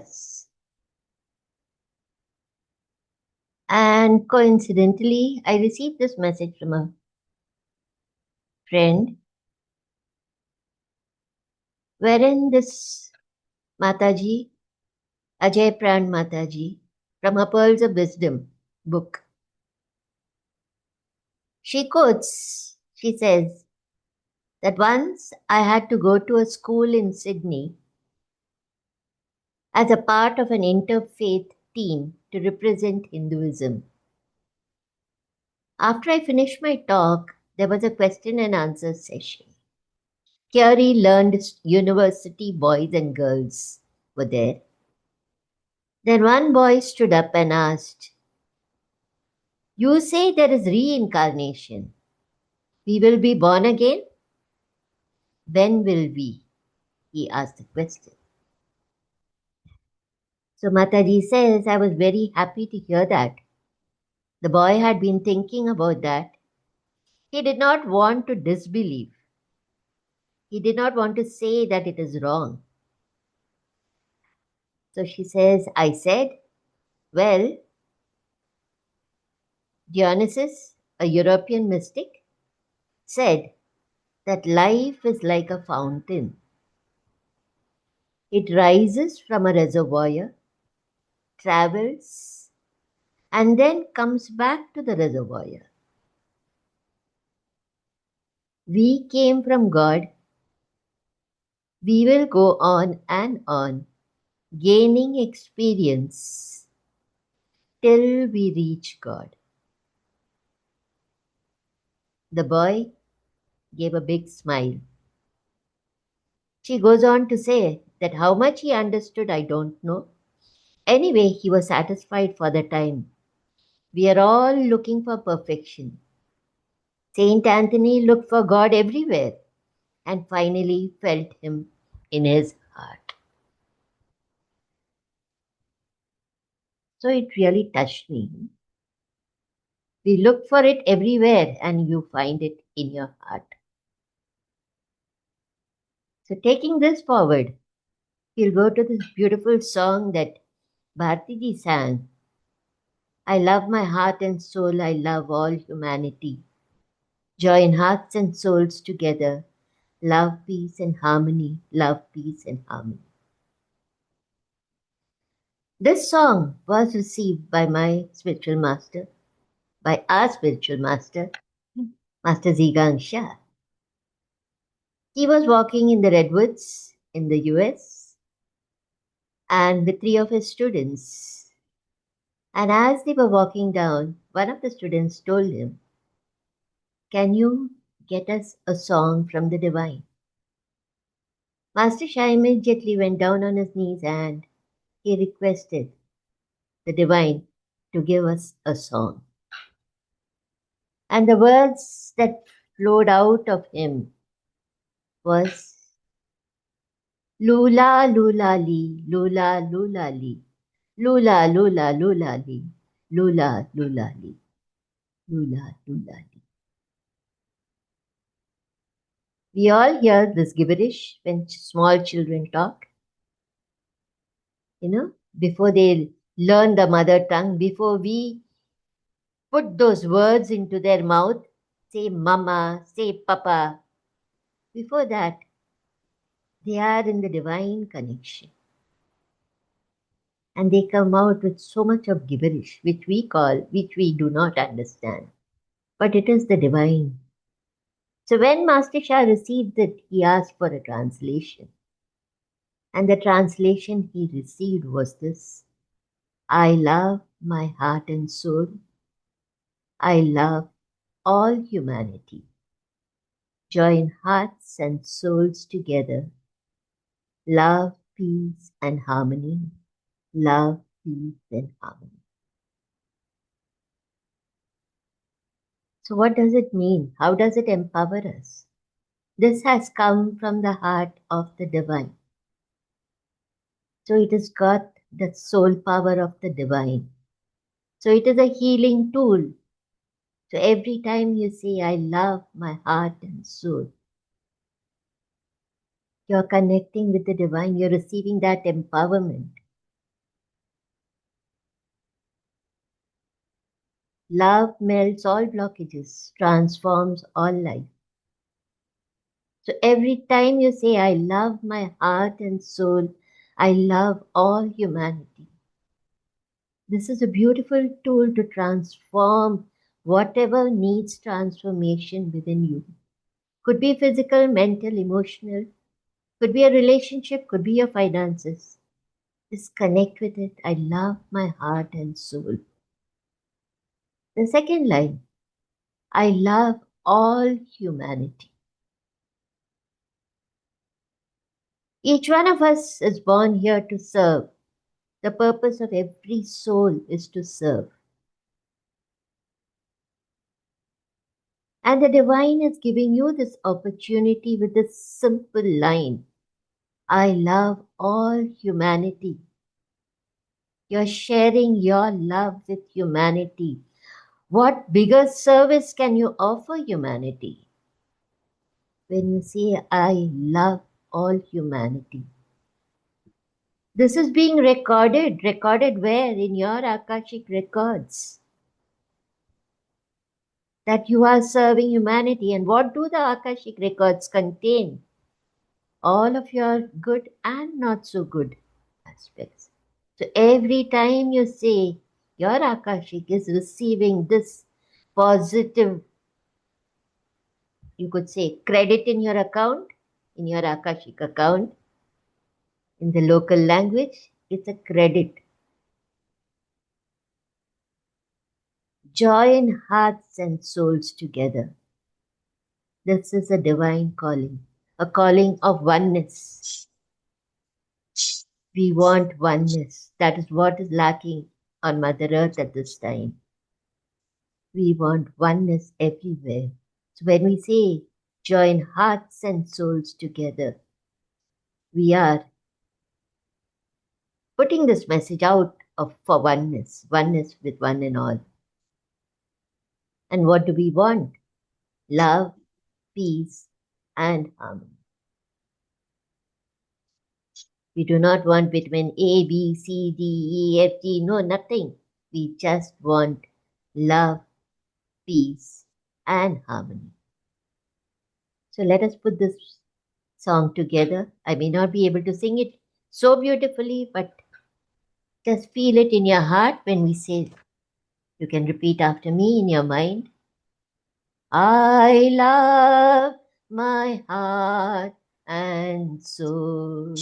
us. And coincidentally, I received this message from a friend wherein this Mataji, Ajay Pran Mataji, from her Pearls of Wisdom book, she says that once I had to go to a school in Sydney as a part of an interfaith team to represent Hinduism. After I finished my talk, there was a question and answer session. Theory learned university boys and girls were there. Then one boy stood up and asked, "You say there is reincarnation. We will be born again? When will we?" He asked the question. So Mataji says, I was very happy to hear that. The boy had been thinking about that. He did not want to disbelieve. He did not want to say that it is wrong. So she says, I said, well, Dionysus, a European mystic, said that life is like a fountain. It rises from a reservoir, travels, and then comes back to the reservoir. We came from God. We will go on and on, gaining experience till we reach God. The boy gave a big smile. She goes on to say that how much he understood, I don't know. Anyway, he was satisfied for the time. We are all looking for perfection. Saint Anthony looked for God everywhere and finally felt him in his heart. So it really touched me. We look for it everywhere and you find it in your heart. So taking this forward, we'll go to this beautiful song that Bhartiji sang. I love my heart and soul, I love all humanity. Join hearts and souls together. Love, peace, and harmony. Love, peace, and harmony. This song was received by my spiritual master, by our spiritual master, Master Zhigang Shah. He was walking in the Redwoods in the US and with three of his students. And as they were walking down, one of the students told him, can you get us a song from the divine? Master Shah immediately went down on his knees and he requested the divine to give us a song. And the words that flowed out of him was Lula Lula Li, Lula Lula Li, Lula Lula Lula Li, Lula Lula Li, Lula Lula Li. We all hear this gibberish when small children talk. Before they learn the mother tongue, before we put those words into their mouth, say mama, say papa. Before that, they are in the divine connection. And they come out with so much of gibberish, which we do not understand. But it is the divine. So when Master Shah received it, he asked for a translation. And the translation he received was this: I love my heart and soul. I love all humanity. Join hearts and souls together. Love, peace, and harmony. Love, peace, and harmony. So what does it mean? How does it empower us? This has come from the heart of the divine. So it has got the soul power of the divine. So it is a healing tool. So every time you say, I love my heart and soul, you're connecting with the divine, you're receiving that empowerment. Love melts all blockages, transforms all life. So every time you say, I love my heart and soul, I love all humanity. This is a beautiful tool to transform whatever needs transformation within you. Could be physical, mental, emotional, could be a relationship, could be your finances. Just connect with it. I love my heart and soul. The second line, I love all humanity. Each one of us is born here to serve. The purpose of every soul is to serve. And the divine is giving you this opportunity with this simple line, I love all humanity. You're sharing your love with humanity. What bigger service can you offer humanity? When you say, I love all humanity. This is being recorded. Recorded where? In your Akashic records. That you are serving humanity. And what do the Akashic records contain? All of your good and not so good aspects. So every time you say your Akashic is receiving this positive, you could say, credit in your account, in your Akashic account, in the local language, it's a credit. Join hearts and souls together. This is a divine calling, a calling of oneness. We want oneness. That is what is lacking on Mother Earth at this time. We want oneness everywhere. So when we say join hearts and souls together, we are putting this message out for oneness, oneness with one and all. And what do we want? Love, peace, and harmony. We do not want between A, B, C, D, E, F, G, no, nothing. We just want love, peace, and harmony. So let us put this song together. I may not be able to sing it so beautifully, but just feel it in your heart when we say, you can repeat after me in your mind. I love my heart and soul.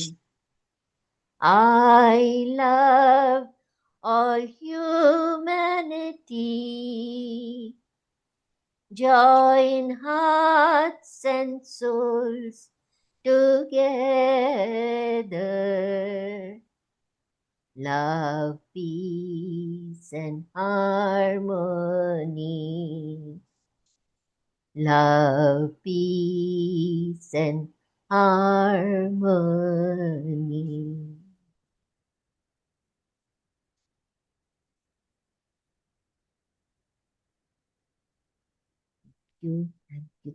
I love all humanity. Join hearts and souls together. Love, peace, and harmony. Love, peace, and harmony.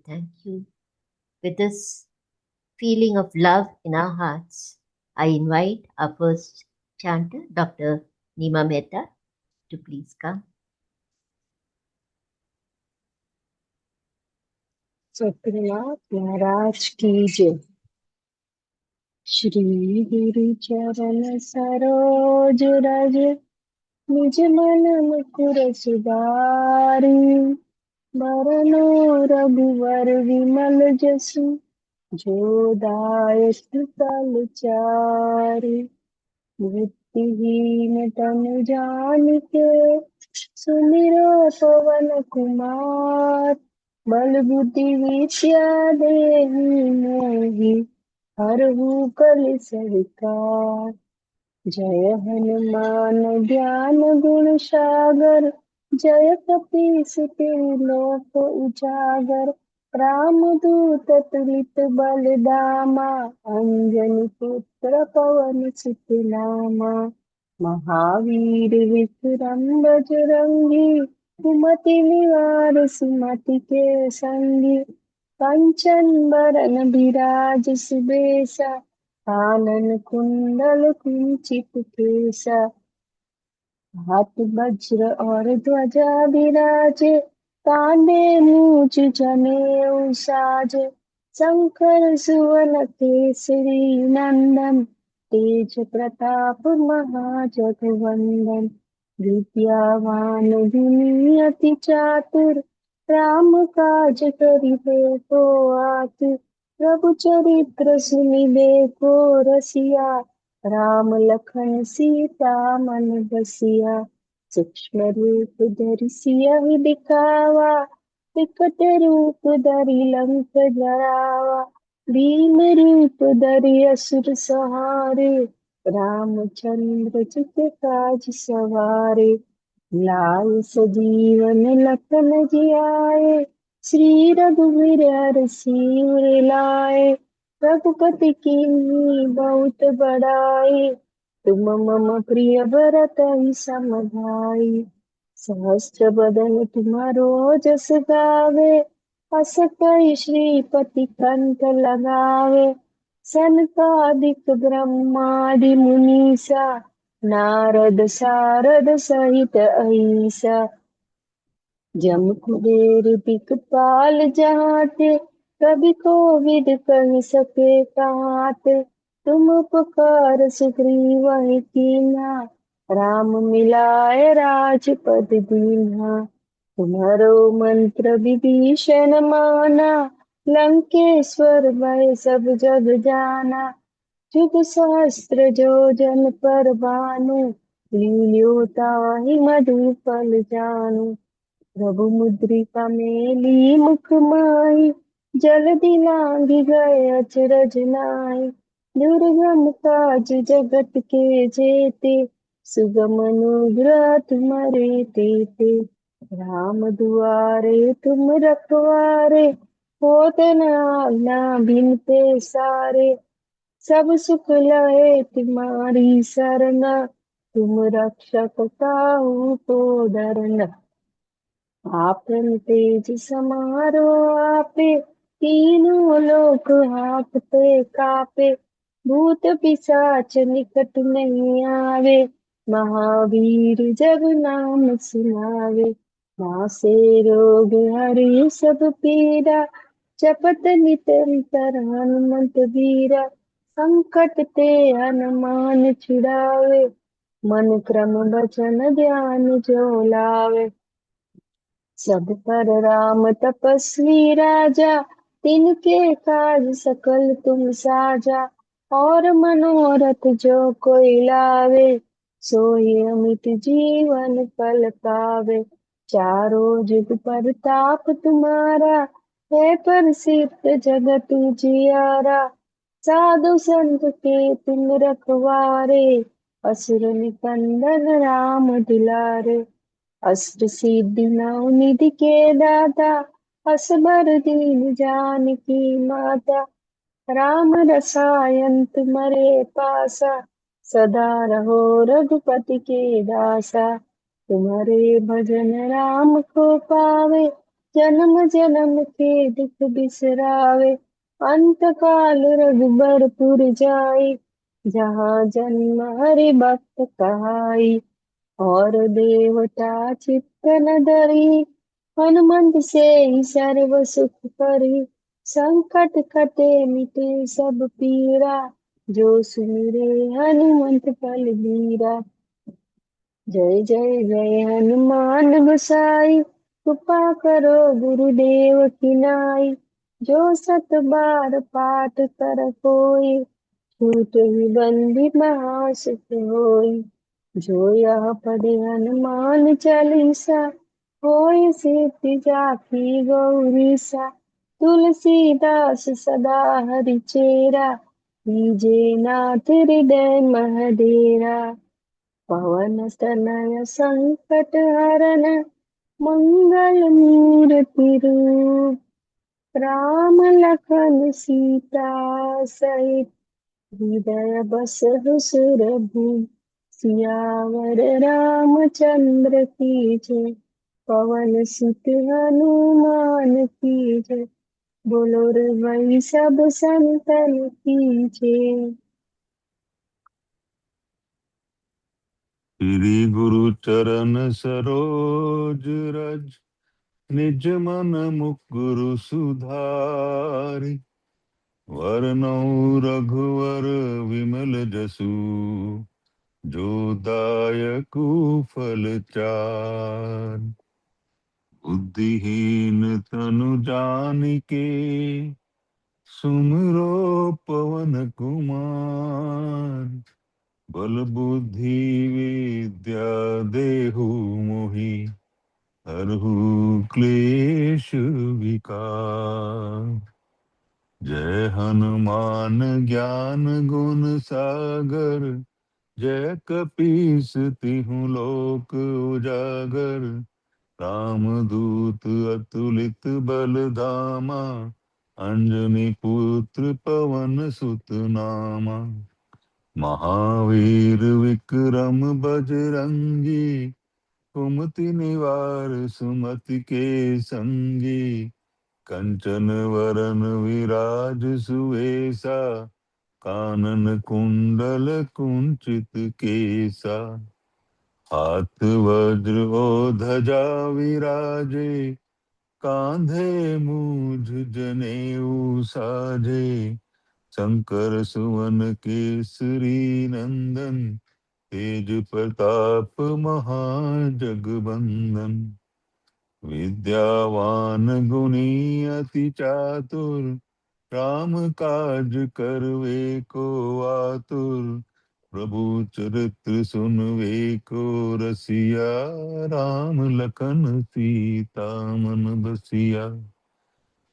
Thank you. With this feeling of love in our hearts, I invite our first chanter, Dr. Nima Mehta, to please come. Satyanath महाराज की जय। श्री गुरु चरण सरोज रज निज मन मुकुर सुधारी बरनो रघुवर विमल जसु जो दायक फल चारि बुद्धिहीन तनु जानिके सुमिरो पवन कुमार बल बुद्धि विद्या देहि मोहि हरहु कलिस विकार। जय हनुमान ज्ञान गुण सागर जय कपीस तिहु लोक उजागर रामदूत तुलित बलधामा अंजनी पुत्र पवन सुत नामा महावीर विक्रम बजरंगी कुमति निवार सुमति के संगी कंचन बरन बिराज सुबेसा कानन कुंडल कुंचित केसा हाथ वज्र और ध्वजा विराजे, कांधे मूज जनेऊ साजे। शंकर सुवन केसरी नंदन, तेज प्रताप महाजगवंदन। विद्यावान गुणी अति चातुर, राम काज करिबे को आतुर। प्रभु चरित्र सुनिबे को रसिया, राम लखन सीता मन बसिया। सूक्ष्म रूप धरि सियहि दिखावा, विकट रूप धरि लंक जरावा। भीम रूप धरि असुर संहारे, रामचंद्र जी के काज सवारे। लाए सजीवन लखन जियाए, श्री रघुवीर हरषि लाए। रघुपति कीन्ही बहुत बड़ाई, तुम मम प्रिय भरत ही सम भाई। सहस्त्र बदन तुम्हारो जस गावे, अस कहि श्रीपति कंठ लगावे। सनकादिक ब्रह्मादि मुनीसा, नारद सारद सहित अहिसा। जम कुबेर दिखपाल जहाते, कवि कोविद कहि सके कहाते। तुम उपकार सुग्रीव कीन्हा, राम मिलाए राजपद दीन्हा। तुम्हारो मंत्र विभीषण माना, लंकेश्वर भय सब जग जाना। जुग सहस्त्र जो जन पर भानु, लील्यो ताहि मधुफल जानु। प्रभु मुद्रिका मेली मुख माहि, जल्दी लांघि गए अचरज नाहि। दुर्गम काज जगत के जेते, सुगम अनुग्रह तुम्हारे तेते। राम दुआरे तुम रखवारे, होत न आज्ञा बिन पैसारे। सब सुख लहे तुम्हारी सरना, तुम रक्षक काहू को डरना। आपन तेज समारो आपे, तीनों लोक हांकते कापे। भूत पिशाच निकट नहीं आवे, महावीर जब नाम सुनावे। नासे रोग हरि सब पीरा, जपत निरंतर हनुमंत बीरा। संकट ते हनुमान छुड़ावे, मन क्रम वचन ध्यान जो लावे। सब पर राम तपस्वी राजा, तिनके काज सकल तुम साजा। और मनोरथ जो कोई लावे, सोई अमित जीवन फल पावे। चारों जुग परताप तुम्हारा, है प्रसिद्ध जगत जियारा। साधु संत के तुम रखवारे, असुर निकंदन राम दुलारे। अष्ट सिद्धि नौ निधि के दाता, असबर दीन जानकी माता। राम रसायन तुम्हारे पासा, सदा रहो रघुपति के दासा। तुम्हारे भजन राम को पावे, जन्म जन्म के दुख बिसरावे। अंत काल रघुबरपुर जाई, जहाँ जन्म हरि भक्त कहाई। और देवता चित्त न धरी, हनुमंत से ही सर्व सुख करी। संकट कटे मिटे सब पीरा, जो सुमिरे हनुमंत बल बीरा। जय जय जय हनुमान गोसाई, कृपा करो गुरुदेव की नाई। जो सत बार पाठ कर कोई, छूट ही बंदी महासुख होई। जो यह पढ़े हनुमान चालीसा, होय सिद्धि जाति गौरीसा। तुलसीदास सदा हरिचेरा, कीजे नाथ हृदय महडेरा। पवन तनय संकट हरन, मंगल मूर्ति रूप। राम लखन सीता सहित, हृदय बसहु सुरभूप। सियावर रामचंद्र की जय, पवन सुत हनुमान की जय। बोलो रे वही सब संतन की जय। श्री गुरु चरण सरोज रज, निज मन मुकुरु सुधारि। वरनौ रघुवर विमल जसु, जो दायकु फल चार। बुद्धिहीन तनु जानिके, सुमिरो पवन कुमार। बल बुद्धि विद्या देहु मोहि, हरहु क्लेश विकार। जय हनुमान ज्ञान गुण सागर, जय कपीस तिहु लोक उजागर। रामदूत अतुलित बल धामा, अंजनी पुत्र पवन सुत नामा। महावीर विक्रम बजरंगी, कुमति निवार सुमति के संगी। कंचन वरन विराज सुवेशा, कानन कुंडल कुंचित केसा। हाथ वज्र ओ ध्वजा विराजे, कांधे मूझ जनेऊ साजे। शंकर सुवन केसरी नंदन, तेज प्रताप महाजगबंदन। विद्यावान गुणी अति चातुर, राम काज करवे को आतुर। प्रभु चरित्र सुनवे को रसिया, राम लखन सीता मन बसिया।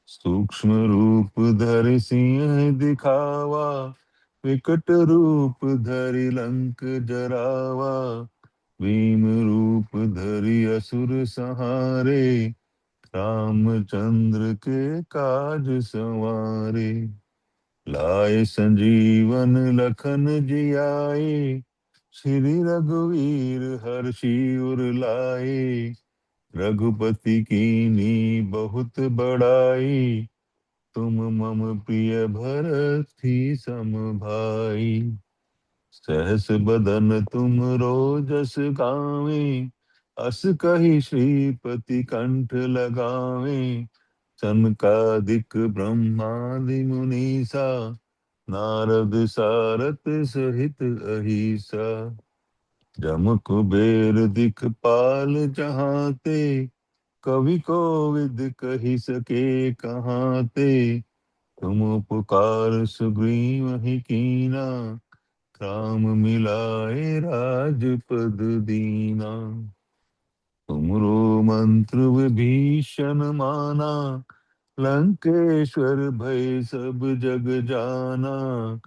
सूक्ष्म रूप धरि सिंह दिखावा, विकट रूप धरि लंक जरावा। भीम रूप धरि असुर संहारे, रामचंद्र के काज संवारे। लाए संजीवन लखन जियाए, श्री रघुवीर हर्षि उर लाए। रघुपति कीनी बहुत बड़ाई, तुम मम प्रिय भरत ही सम भाई। सहस बदन तुम रोजस गावें, अस कहि श्रीपति कंठ लगावें। सनकादिक ब्रह्मादि मुनीसा, नारद सारथ सहित अहिसा। जम कुबेर दिखपाल जहाँ ते, कवि कोविद कहि सके कहाँ ते। तुम उपकार सुग्रीव ही कीना, राम मिलाए राजपद दीना। तुमरो मंत्र विभीषण माना, लंकेश्वर भय सब जग जाना।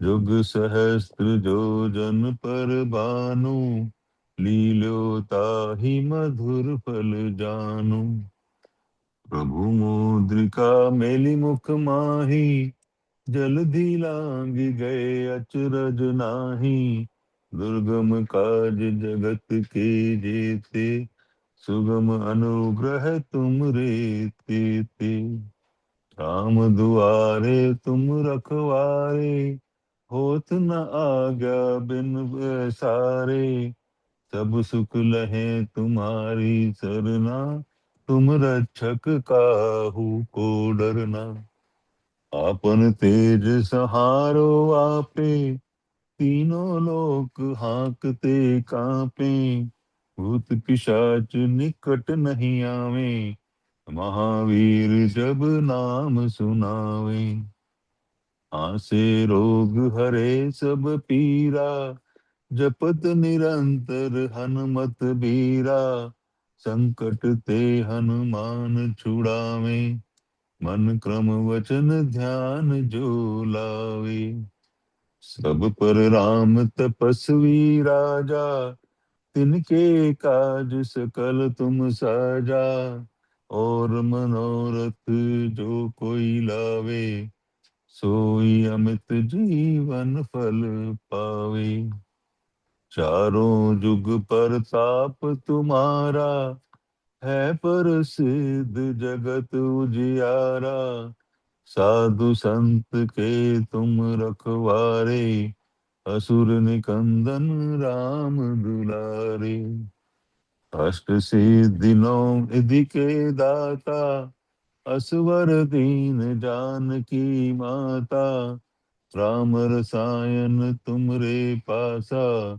जुग सहस्त्र जो जन पर भानु, लील्यो ताहि मधुर फल जानु। प्रभु मुद्रिका मेलि मुख माहि, जलधि लांघि गए अचरज नाही। दुर्गम काज जगत के जेते, सुगम अनुग्रह तुम रे तेते। राम दुआरे तुम रखवारे, होत न आज्ञा बिन पैसारे। सब सुख लहे तुम्हारी सरना, तुम रक्षक काहू को डरना। आपन तेज सहारो आपे, तीनों लोक हांकते कांपे। भूत पिशाच निकट नहीं आवे, महावीर जब नाम सुनावे। आसे रोग हरे सब पीरा, जपत निरंतर हनुमत बीरा। संकट ते हनुमान छुड़ावे, मन क्रम वचन ध्यान जो लावे। सब पर राम तपस्वी राजा, तिनके काज सकल तुम साजा। और मनोरथ जो कोई लावे, सोई अमित जीवन फल पावे। चारों जुग परताप तुम्हारा, है प्रसिद्ध जगत उजियारा। साधु संत के तुम रखवारे, असुर निकंदन राम दुलारे। अष्ट सिद्धि नौ निधि के दाता, असवर दीन जानकी माता। राम रसायन तुमरे पासा,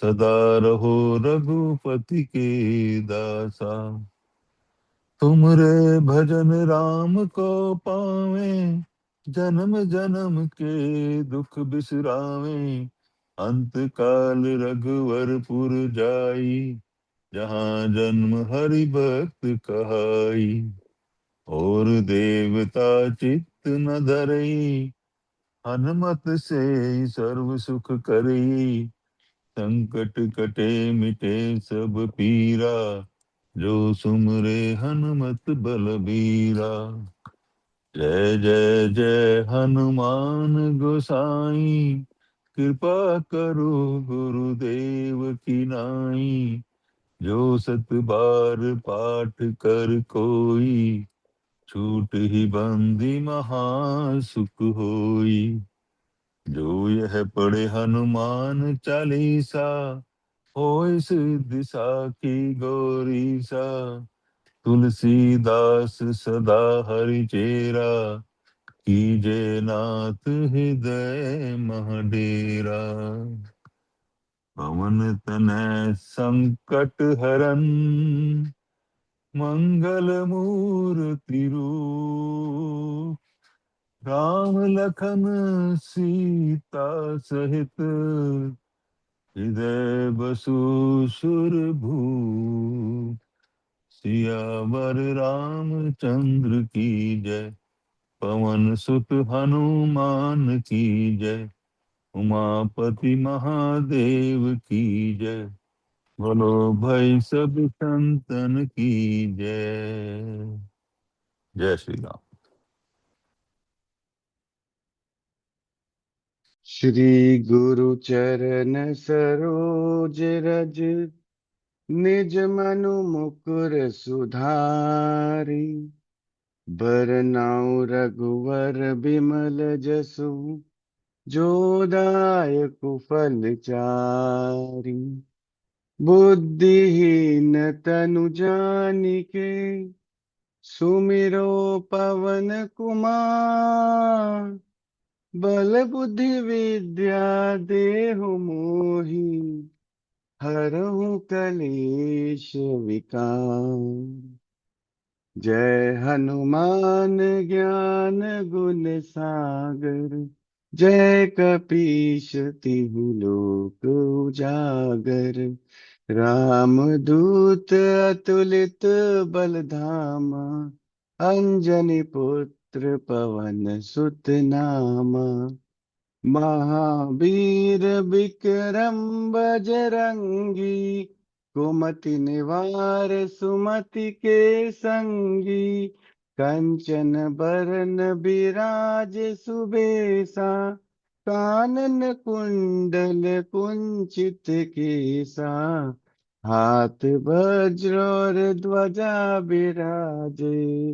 सदा रहो रघुपति के दासा। तुमरे भजन राम को पावे, जन्म जन्म के दुख बिसरावे। अंत काल रघुवरपुर जाई, जहाँ जन्म हरि भक्त कहाई। और देवता चित्त न धरई, हनुमत से सर्व सुख करई। संकट कटे मिटे सब पीरा, जो सुमरे हनुमत बलबीरा। जय जय जय हनुमान गोसाई, कृपा करो गुरुदेव की नाई। जो सत बार पाठ कर कोई, छूट ही बंदी महा सुख होई। जो यह पढ़े हनुमान चालीसा, होय सिद्धि साखी गौरीसा। तुलसीदास सदा हरि चेरा, कीजे नाथ हृदय मह डेरा। पवन तनय संकट हरन, मंगल मूर्ति रूप। राम लखन सीता सहित, हृदय बसु सुरभूप। सियावर रामचंद्र की जय, पवन सुत हनुमान की जय। उमापति महादेव की जय, बोलो भाई सब संतन की जय। जय श्री राम। श्री गुरु चरण सरोज रज, निज मनु मुकुर सुधारी। बरनाउ रघुवर बिमल जसु, जो दायक फल चारि। बुद्धिहीन तनु जानिके, सुमिरो पवन कुमार। बल बुद्धि विद्या देहु मोहि, हरहु कलेश विकार। जय हनुमान ज्ञान गुण सागर, जय कपीश तिहु लोक उजागर। राम दूत अतुलित बल धामा, अंजनी पुत्र पवन सुत नामा। महावीर विक्रम बजरंगी, कुमति निवार सुमति के संगी। कंचन बरन बिराज सुबेसा, कानन कुंडल कुंचित केसा। हाथ वज्र और ध्वजा बिराजे,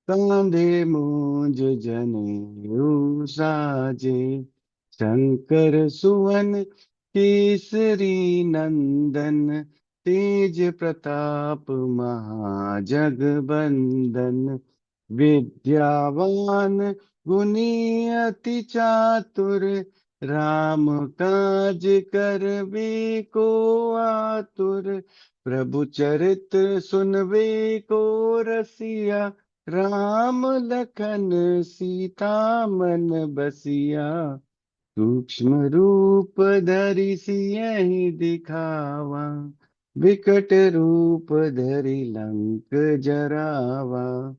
कांधे मूंज जनेऊ साजे। शंकर सुवन केसरी नंदन, तेज प्रताप महाजगबंदन। विद्यावान गुणी अति चातुर, राम काज करबे को आतुर। प्रभु चरित्र सुनबे को रसिया, राम लखन सीता मन बसिया। सूक्ष्म रूप धरि सियहि दिखावा, विकट रूप धरि लंक जरावा।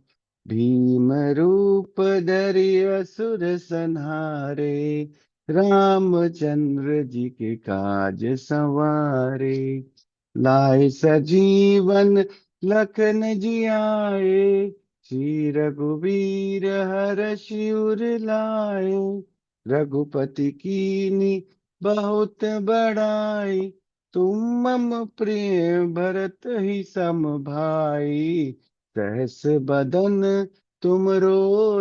भीम रूप धरि असुर संहारे, रामचंद्र जी के काज संवारे। लाए सजीवन लखन जियाए, श्री रघुवीर हरषि उर लाए। रघुपति कीनी बहुत बड़ाई, तुम मम प्रिय भरत ही सम भाई। सहस बदन तुम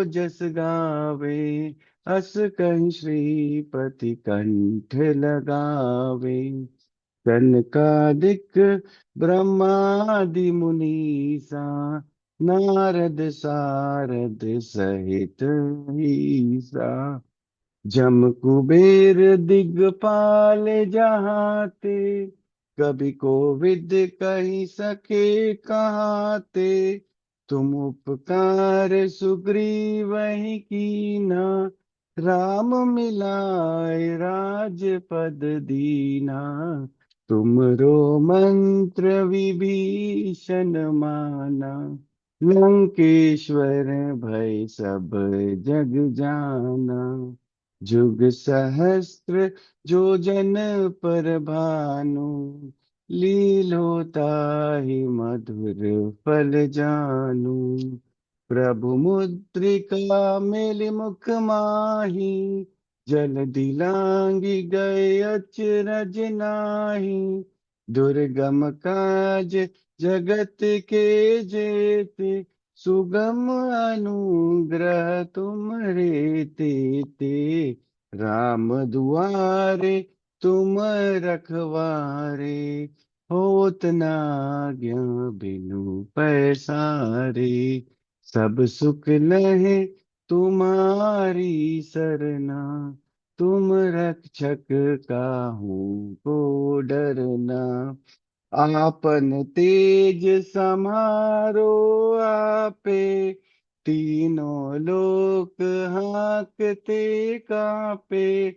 जस गावे, अस कहीं श्रीपति कंठ लगावे। सनकादिक ब्रह्मादि मुनीसा, नारद सारद सहित ईसा। जम कुबेर दिगपाल जहाते, कभी कोविद कही सके कहाते। तुम उपकार सुग्रीवहि कीना, राम मिलाए राजपद दीना। तुमरो मंत्र विभीषण माना, लंकेश्वर भय सब जग जाना। जुग सहस्त्र जो जन पर भानु, लीलोताहि मधुर फल जानू। प्रभु मुद्रिका मेलि मुख माही, जल दिलांगी गए अचरज नाही। दुर्गम काज जगत के जेते, सुगम अनुग्रह तुम रे ते। राम दुआरे तुम रखवारे, होत न आज्ञा बिनु पैसारे। सब सुख लहे तुम्हारी सरना, तुम रक्षक काहू को डरना। आपन तेज समारो आपे, तीनों लोक हांकते कांपे।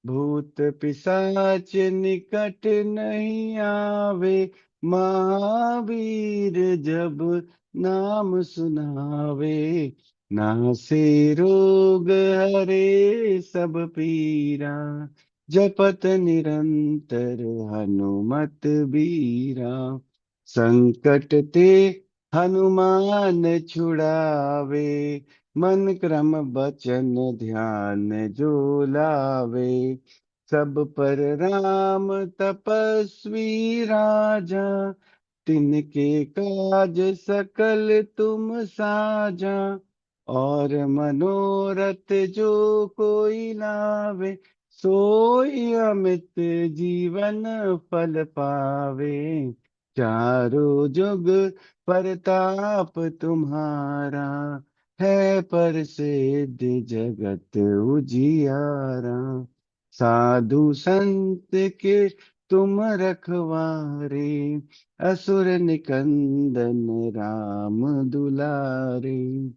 भूत पिशाच निकट नहीं आवे, महावीर जब नाम सुनावे। नासे रोग हरे सब पीरा, जपत निरंतर हनुमत बीरा। संकट ते हनुमान छुड़ावे, मन क्रम बचन ध्यान जो लावे। सब पर राम तपस्वी राजा, तिनके काज सकल तुम साजा। और मनोरथ जो कोई लावे, सोई अमित जीवन फल पावे। चारों जुग परताप तुम्हारा, है प्रसिद्ध जगत उजियारा। साधु संत के तुम रखवारे, असुर निकंदन राम दुलारे।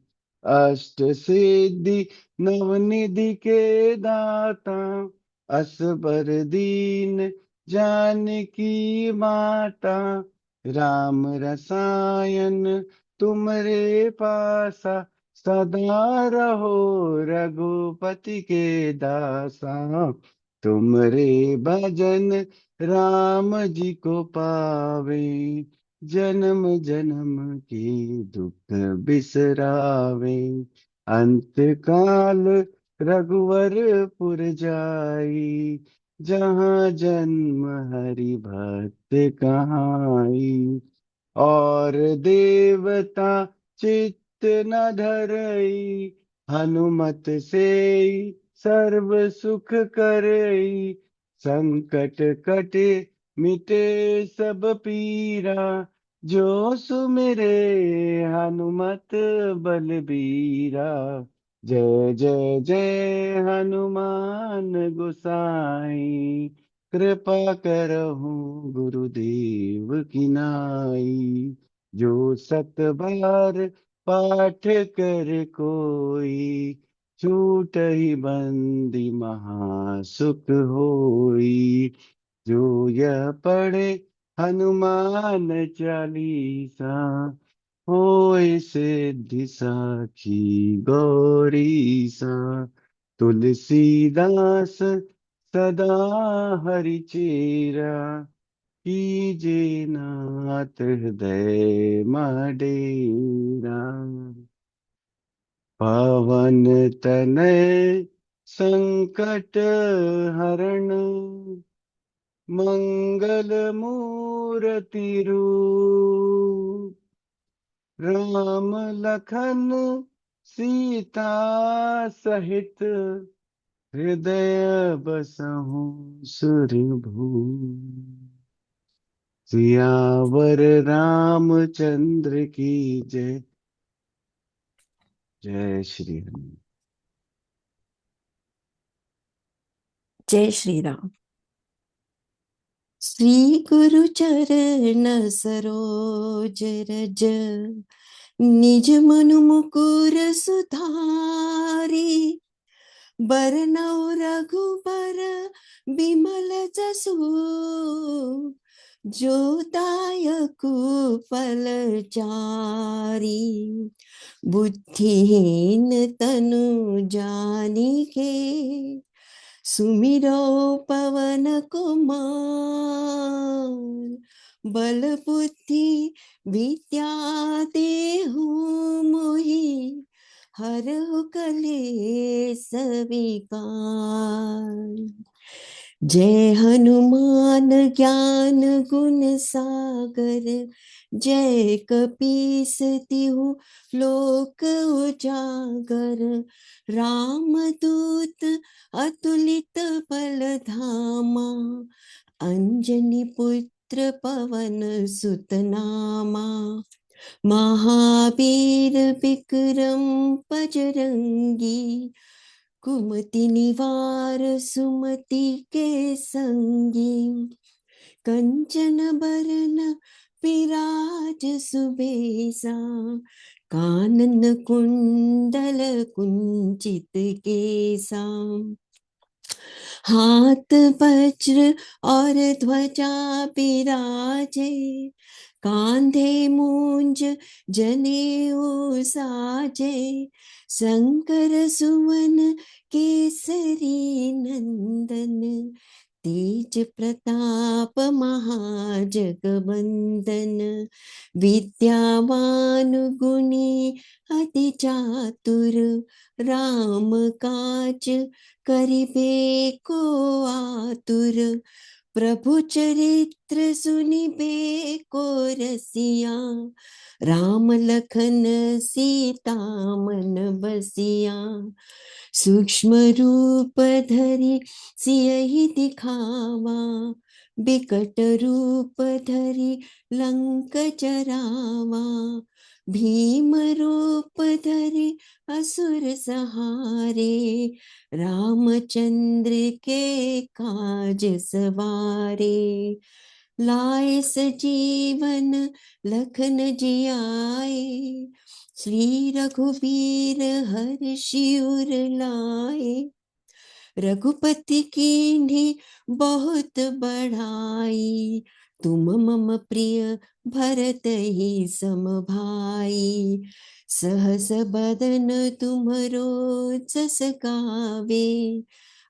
अष्ट सिद्धि नवनिधि के दाता, असबर दीन जानकी माता। राम रसायन तुमरे पासा, सदा रहो रघुपति के दासा। तुमरे भजन राम जी को पावे, जन्म जन्म के दुख बिसरावे। अंत काल रघुवरपुर जाई, जहाँ जन्म हरि भक्त कहाई। और देवता चित्त न धरई, हनुमत से सर्व सुख करई। संकट कटे मिटे सब पीरा, जो सुमिरे हनुमत बलबीरा। जय जय जय हनुमान गोसाई, कृपा करहु गुरुदेव की नाई। जो सत बार पाठ कर कोई, छूट ही बंदी महासुख होई। जो यह पढ़े हनुमान चालीसा, होय सिद्धि साखी गौरीसा। तुलसीदास सदा हरिचेरा, कीजे नाथ हृदय मडेरा। पवन तनय संकट हरण, मंगल मूर्ति रूप। राम लखन सीता सहित, हृदय बसहु सुरभू। सियावर रामचंद्र की जय। जय श्री राम। जय श्री राम। श्री गुरु चरण सरोज रज, निज मनु मुकुर सुधारी। बरनउँ रघुबर बिमल जसु, जो दायक फलचारी। बुद्धिहीन तनु जानिके, सुमिरो पवन कुमार। बल बुद्धि विद्या देहु मोहि, हरहु कलेस विकार। जय हनुमान ज्ञान गुण सागर, जय कपीस तिहु लोक उजागर। रामदूत अतुलित बल धामा, अंजनी पुत्र पवन सुत नामा। महावीर विक्रम बजरंगी, कुमति निवार सुमति के संगी। कंचन बरन विराज सुबेसा, कानन कुंडल कुंचित केसा। हाथ वज्र और ध्वजा बिराजे, कांधे मूंज जनेऊ साजे। शंकर सुवन केसरी नंदन, तेज प्रताप महाजगवंदन। विद्यावान गुणी अति चातुर, राम काज करिबे को आतुर। प्रभु चरित्र सुनिबे को रसिया, राम लखन सीता मन बसिया। सूक्ष्म रूप धरि सियहि दिखावा, बिकट रूप धरि लंक जरावा। भीम रूप धरि असुर सहारे, रामचंद्र के काज सवारे। लाए सजीवन लखन जियाए, श्री रघुवीर हर्षि उर लाए। रघुपति कीन्ही बहुत बढ़ाई, तुम मम प्रिय भरत ही सम भाई। सहस बदन तुमरो जस गावे,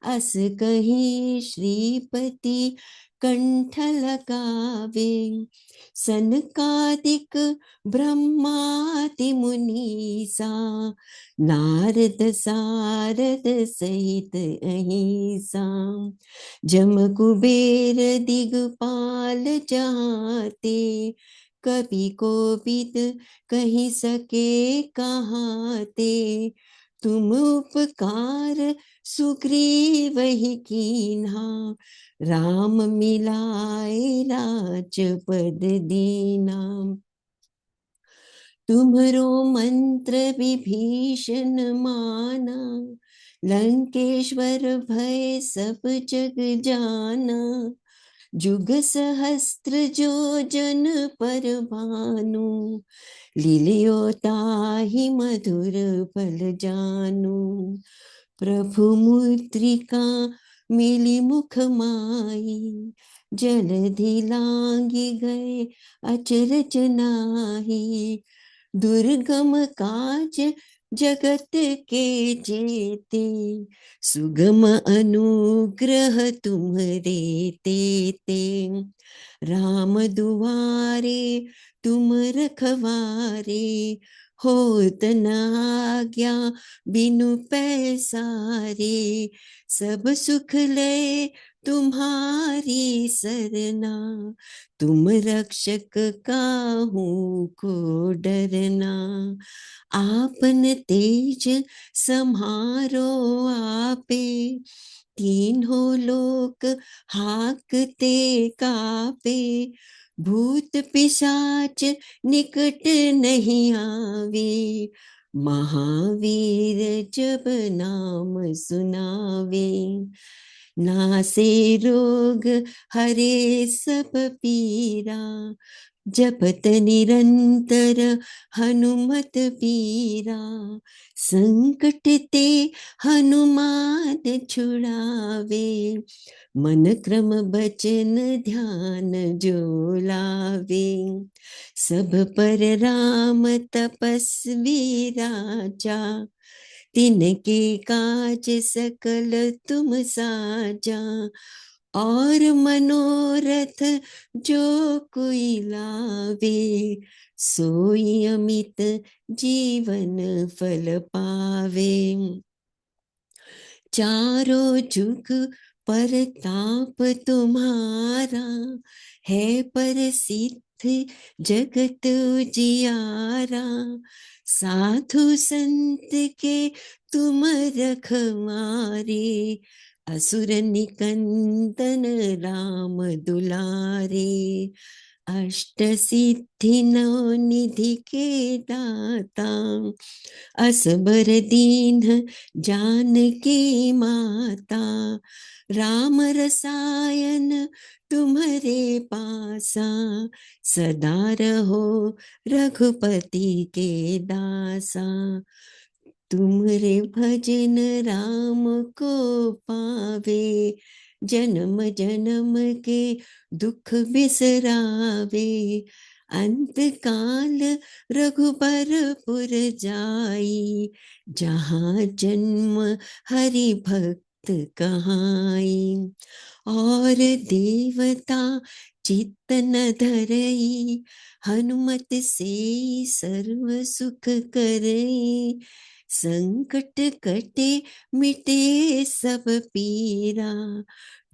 अस कहीं श्रीपति कंठ लगावे। सनकादिक ब्रह्मादि मुनीसा, नारद सारद सहित अहिसा। जम कुबेर दिगपाल जाते, कवि कोविद कहि सके कहाते। तुम उपकार सुग्रीवहि कीन्हा, राम मिलाए राजपद दीना। तुम्हरो मंत्र विभीषण माना, लंकेश्वर भय सब जग जाना। जुग सहस्त्र जो जन पर भानु, लील्यो ताहि मधुर फल जानू। प्रभु मुद्रिका मिली मुख माही, जलधि लांघि गए अचरज नाही। दुर्गम काज जगत के जेते, सुगम अनुग्रह तुम्हरे तेते। राम दुआरे तुम रखवारे, होत न आज्ञा बिनु पैसारे। सब सुख ले तुम्हारी सरना, तुम रक्षक काहू को डरना। आपन तेज सम्हारो आपे, तीनों लोक हाकते कापे। भूत पिशाच निकट नहीं आवे, महावीर जब नाम सुनावे। नासे रोग हरे सब पीरा, जपत निरंतर हनुमत पीरा। संकट ते हनुमान छुड़ावे, मन क्रम बचन ध्यान जो लावे। सब पर राम तपस्वी राजा, तिनके काज सकल तुम साजा। और मनोरथ जो कोई लावे, सोई अमित जीवन फल पावे। चारों जुग परताप तुम्हारा, है प्रसिद्ध जगत उजियारा। साधु संत के तुम रखवारे, असुर निकंदन राम दुलारे। अष्ट सिद्धि नौ निधि के दाता, असबर दीन जानकी माता। राम रसायन तुम्हारे पासा, सदा रहो रघुपति के दासा। तुम्हारे भजन राम को पावे, जन्म जन्म के दुख बिसरावे। अंत काल रघुबरपुर जाई, जहाँ जन्म हरि भक्त कहाई। और देवता चित्त न धरई, हनुमत से सर्व सुख करई। संकट कटे मिटे सब पीरा,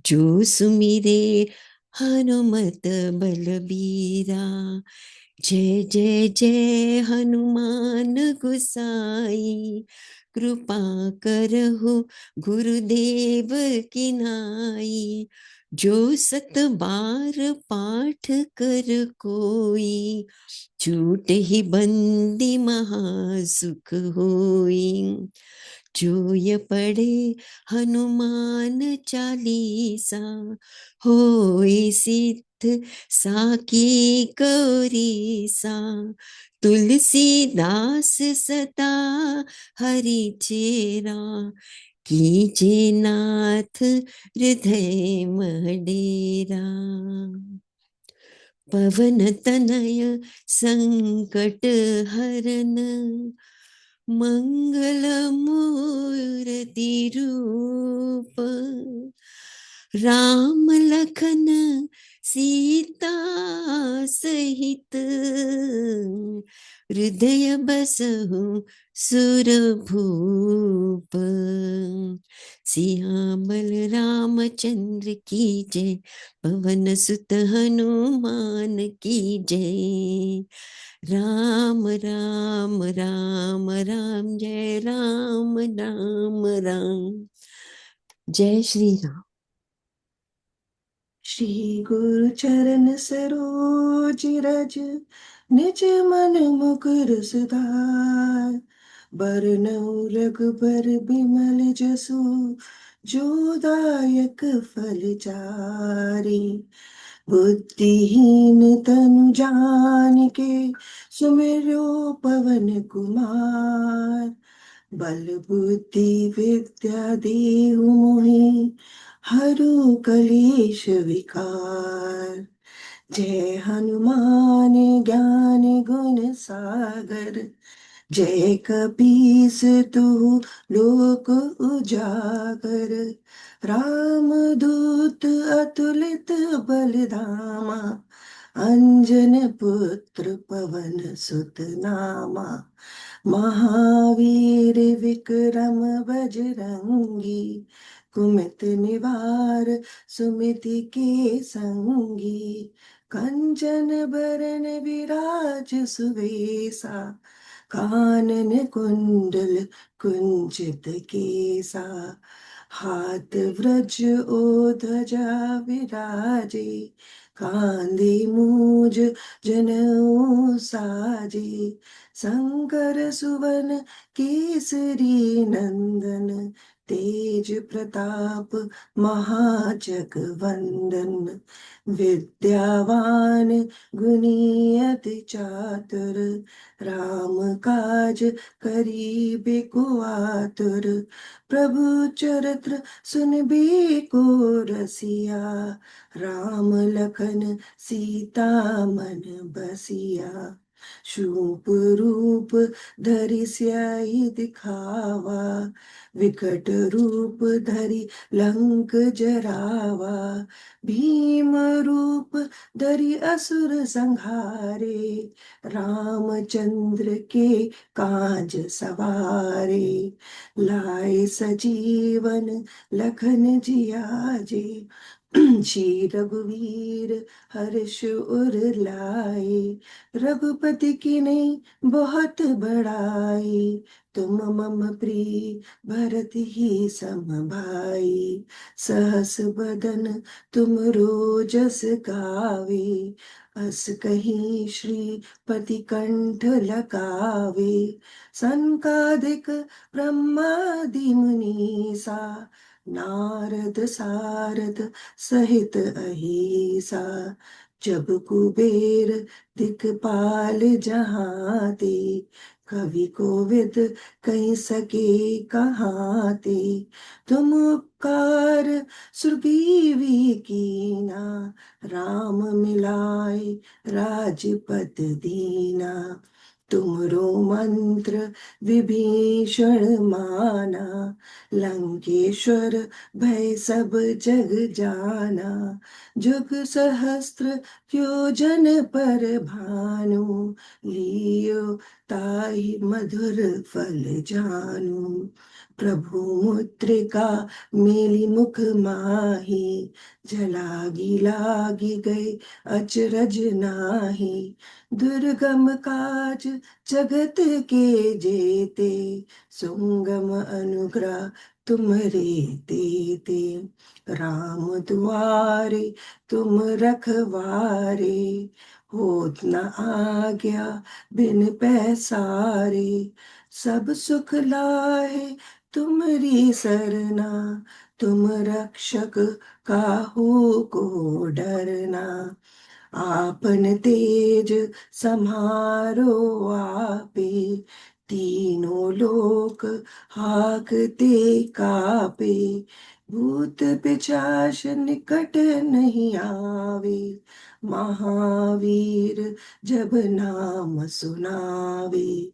जो सुमिरे हनुमत बलबीरा। जय जय जय हनुमान गुसाई, कृपा करहु गुरुदेव की नाई। जो सत बार पाठ कर कोई, छूट ही बंदी महासुख होई। जो ये पढ़े हनुमान चालीसा, होए सिद्ध साकी गौरीसा। तुलसीदास सदा हरि चेरा, कीजे नाथ हृदय मडेरा। पवन तनय संकट हरन, मंगल मूर्ति रूप। राम लखन सीता सहित, हृदय बसहु सुरभूप। सियामल रामचंद्र की जय, पवन सुत हनुमान की जय। राम राम राम राम, जय राम राम राम। जय श्री राम। श्री गुरु चरण सरोज रज, निज मन मुकुर सुधार। बरनउँ रघुबर बिमल जसु, जो दायक फल चारि। बुद्धिहीन तनु जानिके, सुमिरो पवन कुमार। बल बुद्धि विद्या देहु मोहि, हरु कलेश विकार। जय हनुमान ज्ञान गुण सागर, जय कपीस तु लोक उजागर। राम दूत अतुलित बलधामा, अंजन पुत्र पवन सुत नामा। महावीर विक्रम बजरंगी, कुमित निवार सुमिति के संगी, कंचन बरन विराज सुवेसा, कानन कुंडल कुंचित केसा, हाथ व्रज ओ ध्वजा विराजे, कांधे मूज जनेऊ साजे, शंकर सुवन केसरी नंदन, तेज प्रताप महाजगवंदन, विद्यावान गुणी अति चातुर, राम काज करीबे को आतुर, प्रभु चरित्र सुनबे को रसिया, राम लखन सीता मन बसिया, शूप रूप धरि सियाहि दिखावा, विकट रूप धरि लंक जरावा, भीम रूप धरि असुर संहारे, रामचंद्र के काज सवारे, लाए सजीवन लखन जियाजे, श्री रघुवीर हर्ष उर लाए, रघुपति की नहीं बहुत बड़ाई, तुम मम प्रिय भरत ही सम भाई, सहस बदन तुम रोजस गावे, अस कहीं श्रीपति कंठ लगावे, सनकादिक ब्रह्मादि मुनीसा, नारद सारद सहित अहिसा, जब कुबेर दिखपाल जहाँ ते, कवि कोविद कहीं सके कहाँ ते, तुम उपकार सुग्रीवी कीना, राम मिलाए राजपद दीना, तुमरो मंत्र विभीषण माना, लंकेश्वर भय सब जग जाना, जुग सहस्त्र योजन पर भानु, लियो ताहि मधुर फल जानु, प्रभु मुद्रिका मेली मुख माही, जलागी लागी गए अचरज नाही, दुर्गम काज जगत के जेते, सुगम अनुग्रह तुम्हारे देते, राम दुआरे तुम रखवारे, होत न आज्ञा बिन पैसारे, सब सुख लाहे तुम्हारी सरना, तुम रक्षक काहू को डरना, आपन तेज समारो आपे, तीनों लोक हाकते कापे, भूत पिशाच निकट नहीं आवे, महावीर जब नाम सुनावे,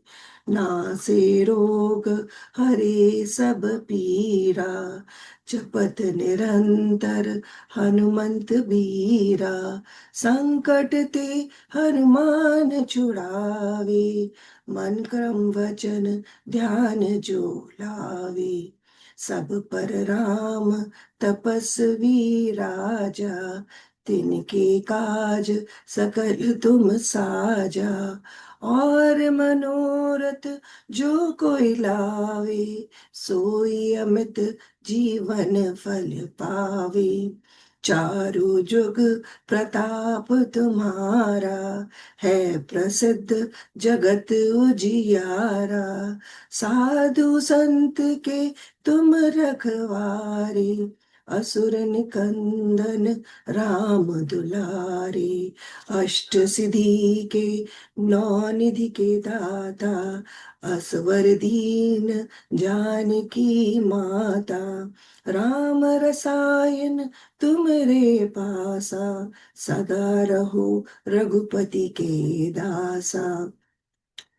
नासे रोग हरे सब पीरा, जपत निरंतर हनुमंत बीरा, संकट ते हनुमान छुड़ावे, मन क्रम वचन ध्यान जो लावे, सब पर राम तपस्वी राजा, तिनके काज सकल तुम साजा, और मनोरथ जो कोई लावे, सोई अमित जीवन फल पावे, चारु जुग प्रताप तुम्हारा, है प्रसिद्ध जगत उजियारा, साधु संत के तुम रखवारे, असुर निकंदन राम दुलारे, अष्ट सिद्धि के नौ निधि के दाता, असवर दीन जानकी माता, राम रसायन तुमरे पासा, सदा रहो रघुपति के दासा,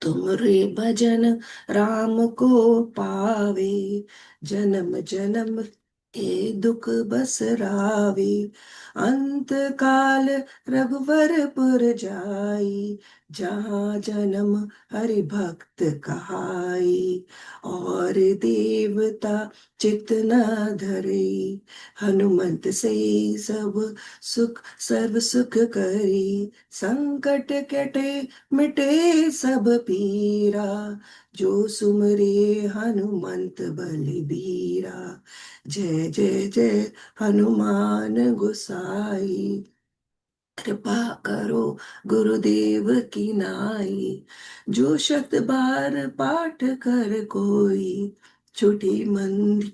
तुमरे भजन राम को पावे, जन्म जन्म ए दुख बसरावे, अंत काल रघुवरपुर जाई, जहाँ जन्म हरि भक्त कहाई, और देवता चित न धरे, हनुमंत से सब सुख सर्व सुख करी, संकट कटे मिटे सब पीरा, जो सुमरे हनुमंत बलबीरा। जय जय जय हनुमान गोसाई, कृपा करो गुरुदेव की नाई, जो शत बार पाठ कर कोई, छूटी मंदी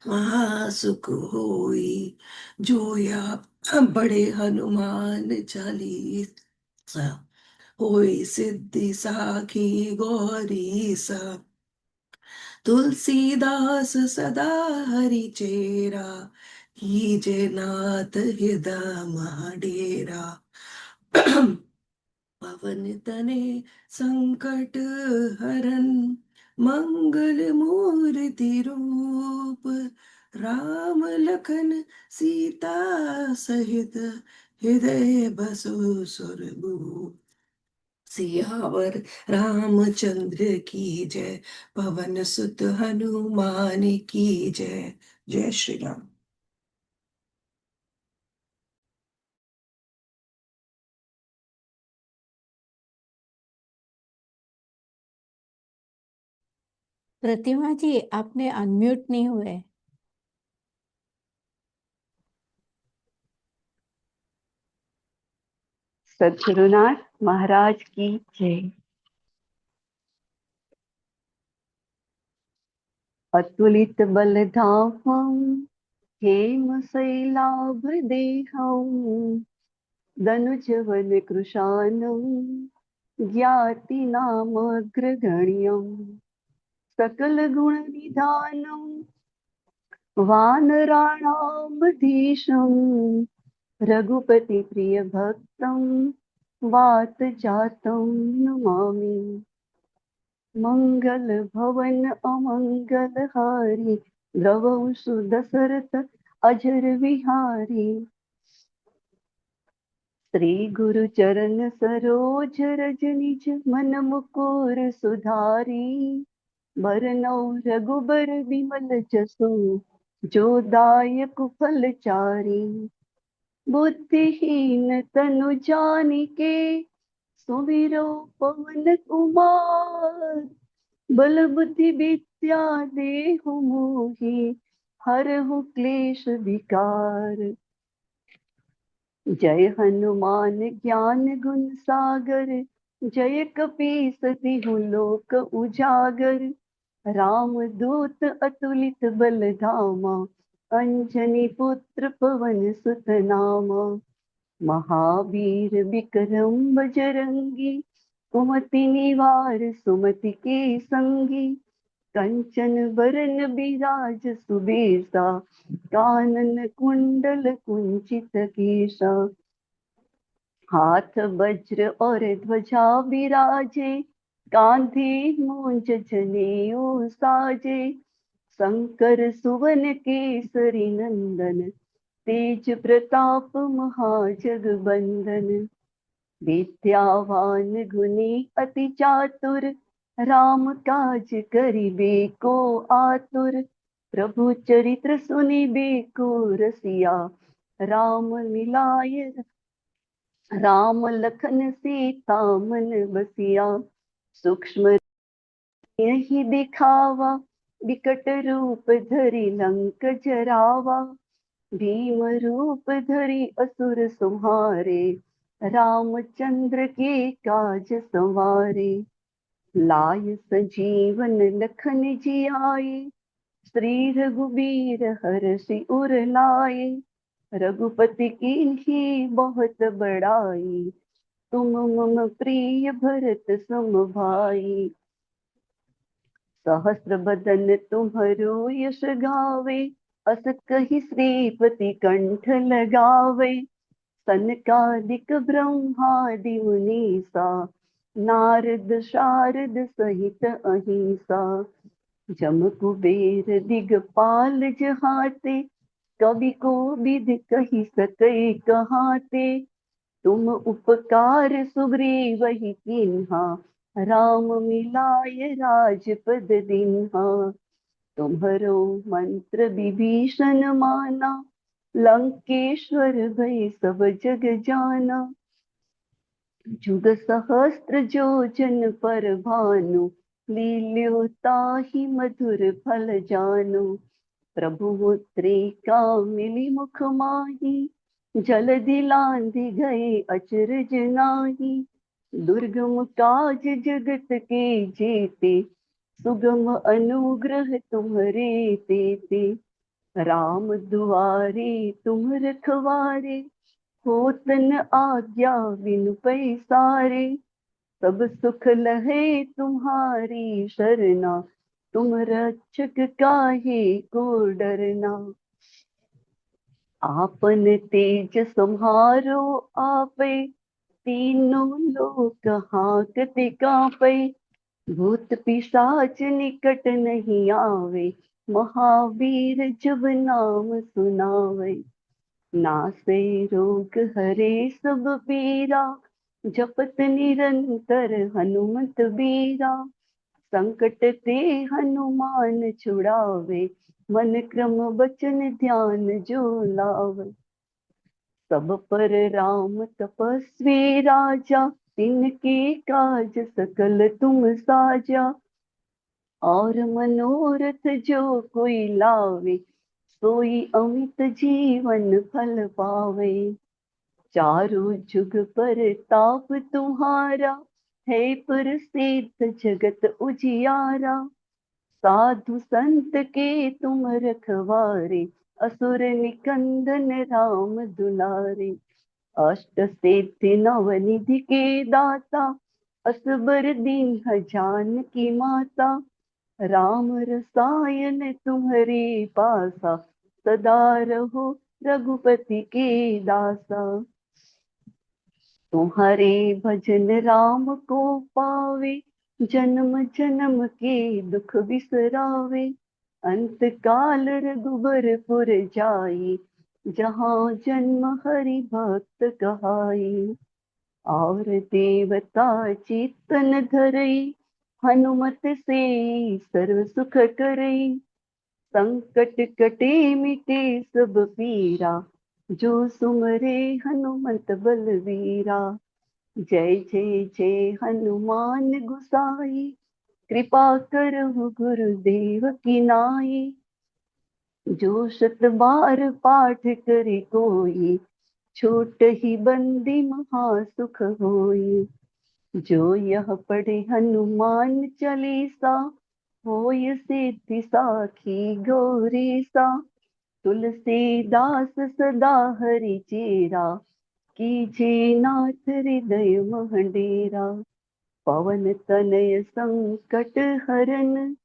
महासुख होई, जो या बड़े हनुमान चालीसा, होई सिद्धि साखी गौरी सा, तुलसीदास सदा हरि चेरा, कीजे नाथ हृदय महाडेरा। पवन तने संकट हरन, मंगल मूर्ति रूप, राम लखन सीता सहित, हृदय बसो सुरभूप। सियावर रामचंद्र की जय, पवन सुत हनुमान की जय। जय श्री राम। प्रतिमा जी, आपने अनम्यूट नहीं हुए। सद्गुरुनाथ महाराज की जय। अतुलित बल धामं, हेम शैलाभ देहं, दनुज वन कृशानं, ज्ञाति नाम अग्रगण्यं, सकल गुण निधानं, वानराणामधीशं, रघुपति प्रिय भक्तं, वात जातं नमामि। मंगल भवन अमंगल हारी, द्रवौ सुदशरथ अजर विहारी, श्री गुरु चरण सरोज रज निज मन मुकुर सुधारी, बरनौ रघुबर विमल जसु, जो दायक फल चारी, बुद्धिहीन तनु जानिके, सुमिरो पवन कुमार, बल बुद्धि विद्या देहु मोहि, हरहु क्लेश विकार। जय हनुमान ज्ञान गुण सागर, जय कपीस तिहु लोक उजागर, राम दूत अतुलित बल धामा, अंजनी पुत्र पवन सुत नामा, महावीर विक्रम बजरंगी, कुमति निवार सुमति के संगी, कंचन बरन बिराज सुबेसा, कानन कुंडल कुंचित केसा, हाथ वज्र और ध्वजा विराजे, कांधे मूंज जनेऊ साजे, शंकर सुवन केसरी नंदन, तेज प्रताप महाजगबंदन, विद्यावान गुणी अति चातुर, राम काज करिबे को आतुर, प्रभु चरित्र सुनिबे को रसिया, राम मिलाय राम लखन सीता मन बसिया, सूक्ष्म यही दिखावा, विकट रूप धरि लंक जरावा, भीम रूप धरि असुर संहारे, रामचंद्र के काज संवारे, लाय संजीवन लखन जियाए, श्री रघुबीर हरषि उर लाए, रघुपति की ही बहुत बड़ाई, तुम मम प्रिय भरत सम भाई, सहस्र बदन तुम्हरो यश गावे, अस कहि श्रीपति कंठ लगावे, सनकादिक ब्रह्मादि मुनीसा, नारद शारद सहित अहिंसा, जम कुबेर दिगपाल जहाते, कवि को विद कही सकै कहाते। तुम उपकार सुग्रीवहि कीन्हा, राम मिलाय राजपद दीन्हा। तुम्हरो मंत्र विभीषण माना, लंकेश्वर भय सब जग जाना। जुग सहस्त्र जो जन पर भानु, लील्यो ताहि मधुर फल जानु। प्रभु मुद्रिका मिली मुख माही, जलधि लांघि गए अचरज नाही। दुर्गम काज जगत के जेते, सुगम अनुग्रह तुम्हरे तेते। राम दुआरे तुम रखवारे, होत न आज्ञा बिनु पैसारे। सब सुख लहे तुम्हारी शरणा, तुम रक्षक काहे को डरना। आपन तेज सम्हारो आपे, तीनों लोक हांकते कांपे। भूत पिशाच निकट नहीं आवे, महावीर जब नाम सुनावे। नासे रोग हरे सब पीरा, जपत निरंतर हनुमत बीरा। संकट ते हनुमान छुड़ावे, मन क्रम बचन ध्यान जो लावे। सब पर राम तपस्वी राजा, तिनके काज सकल तुम साजा। और मनोरथ जो कोई लावे, सोई अमित जीवन फल पावे। चारों जुग पर ताप तुम्हारा, है प्रसिद्ध जगत उजियारा। साधु संत के तुम रखवारे, असुर निकंदन राम दुलारे। अष्ट सिद्धि नव निधि के दाता, असबर दीन जानकी माता। राम रसायन तुम्हारे पासा, सदा रहो रघुपति के दासा। तुम्हारे भजन राम को पावे, जन्म जन्म के दुख बिसरावे। अंत काल रघुबरपुर जाई, जहाँ जन्म हरि भक्त कहाई। और देवता चित्तन धरई, हनुमत से सर्व सुख करई। संकट कटे मिटे सब पीरा, जो सुमरे हनुमत बलवीरा। जय जय जय हनुमान गुसाई, कृपा करहु गुरुदेव की नाई। जो शत बार पाठ करे कोई, छोट ही बंदी महा सुख होई। जो यह पढ़े हनुमान चालीसा, होय सिद्धि साखी गौरी सा। तुलसीदास सदा हरि चेरा, कीजे नाथ हृदय मह डेरा। पवन तनय संकट हरन,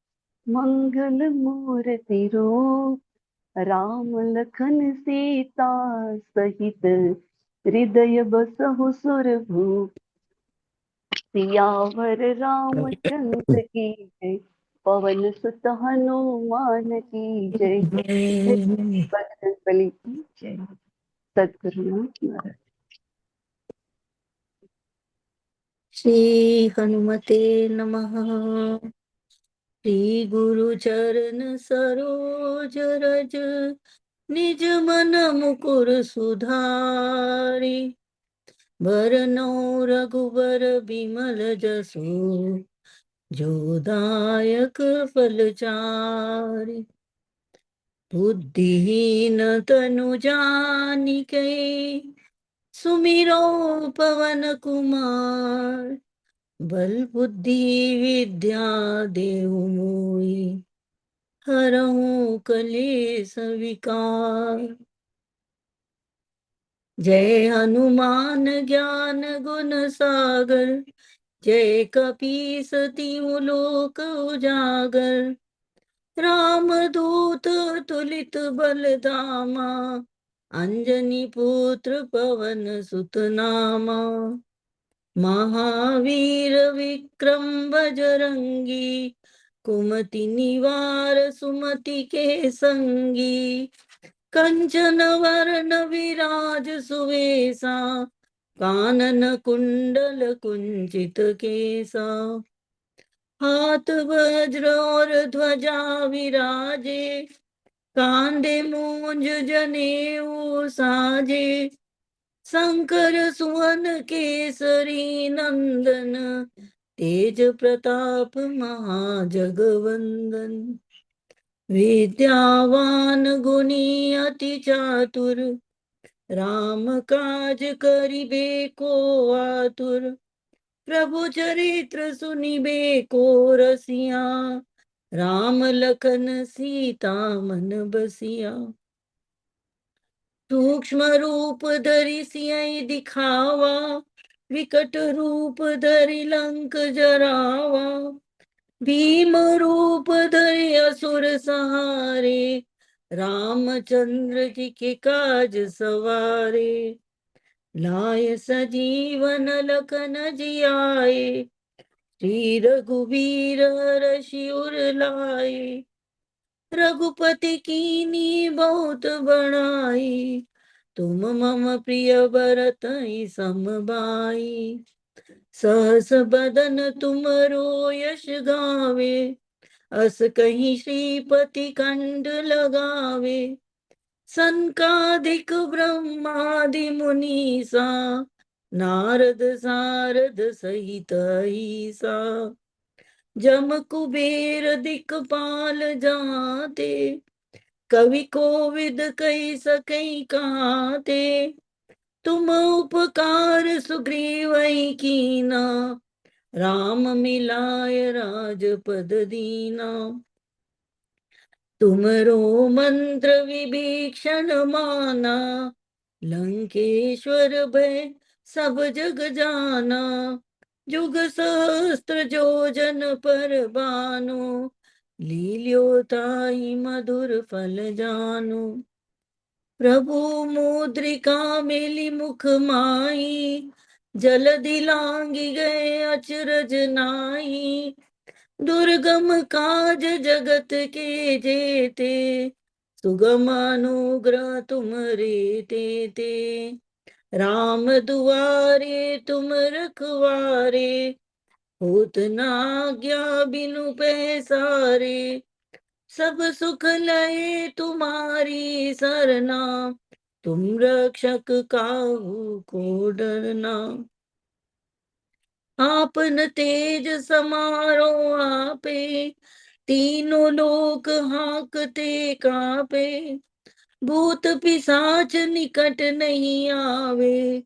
मंगल मूर्ति रूप। राम लखन सीता सहित, हृदय बसहु सुरभूप। सियावर रामचंद्र की जय, पवन सुत हनुमान की जय। बजरंग बली की जय। सद्गुरुनाथ महाराज। श्री हनुमते नमः। श्री गुरु चरण सरोज रज, निज मन मुकुर सुधारी। बरनौ रघुबर बिमल जसु, जो दायक फल चारि। बुद्धिहीन तनु जानिके, सुमिरो पवन कुमार। बल बुद्धि विद्या देहु मोहि, हरहु कलेस विकार। जय हनुमान ज्ञान गुण सागर, जय कपीस तिहु लोक उजागर। राम दूत तुलित बल धामा, अंजनी पुत्र पवन सुत नामा। महावीर विक्रम बजरंगी, कुमति निवार सुमति के संगी, कंचन वरण विराज सुवेशा, कानन कुंडल कुंचित केसा, हाथ वज्र और ध्वजा विराजे, कांधे मूंज जनेऊ साजे, शंकर सुवन केसरी नंदन, तेज प्रताप महाजगवंदन, विद्यावान गुणी अति चातुर, राम काज करिबे को आतुर, प्रभु चरित्र सुनिबे को रसिया, राम लखन सीता मन बसिया, सूक्ष्म रूप धरि सियहि दिखावा, विकट रूप धरि लंक जरावा, भीम रूप धरि असुर सहारे, रामचंद्र जी के काज सवारे, लाय सजीवन लखन जियाए, श्री रघुवीर हरषि उर लाए, रघुपति कीनी बहुत बड़ाई, तुम मम प्रिय भरतहि सम भाई, सहस बदन तुमरो यश गावे, अस कहीं श्रीपति कंठ लगावे, सनकादिक ब्रह्मादि मुनीसा, नारद सारद सहित ईसा, जम कुबेर दिक्पाल जाते, कवि कोविद कही सकई कहाते, तुम उपकार सुग्रीवहि कीना, राम मिलाय राजपद दीना, तुमरो मंत्र विभीषण माना, लंकेश्वर भय सब जग जाना, जुग सहस्त्र जो जन पर बानो, लील्योताहि मधुर फल जानो, प्रभु मुद्रिका मेली मुख माही, जलधि लांघि गए अचरज नाई, दुर्गम काज जगत के जेते, सुगम अनुग्रह तुमरे तेते, राम दुआरे तुम रखवारे, होत न आज्ञा बिनु पैसारे, सब सुख लहे तुम्हारी सरना, तुम रक्षक काहू को डरना, आपन तेज समारो आपे, तीनों लोक हाकते कापे, भूत पिशाच निकट नहीं आवे,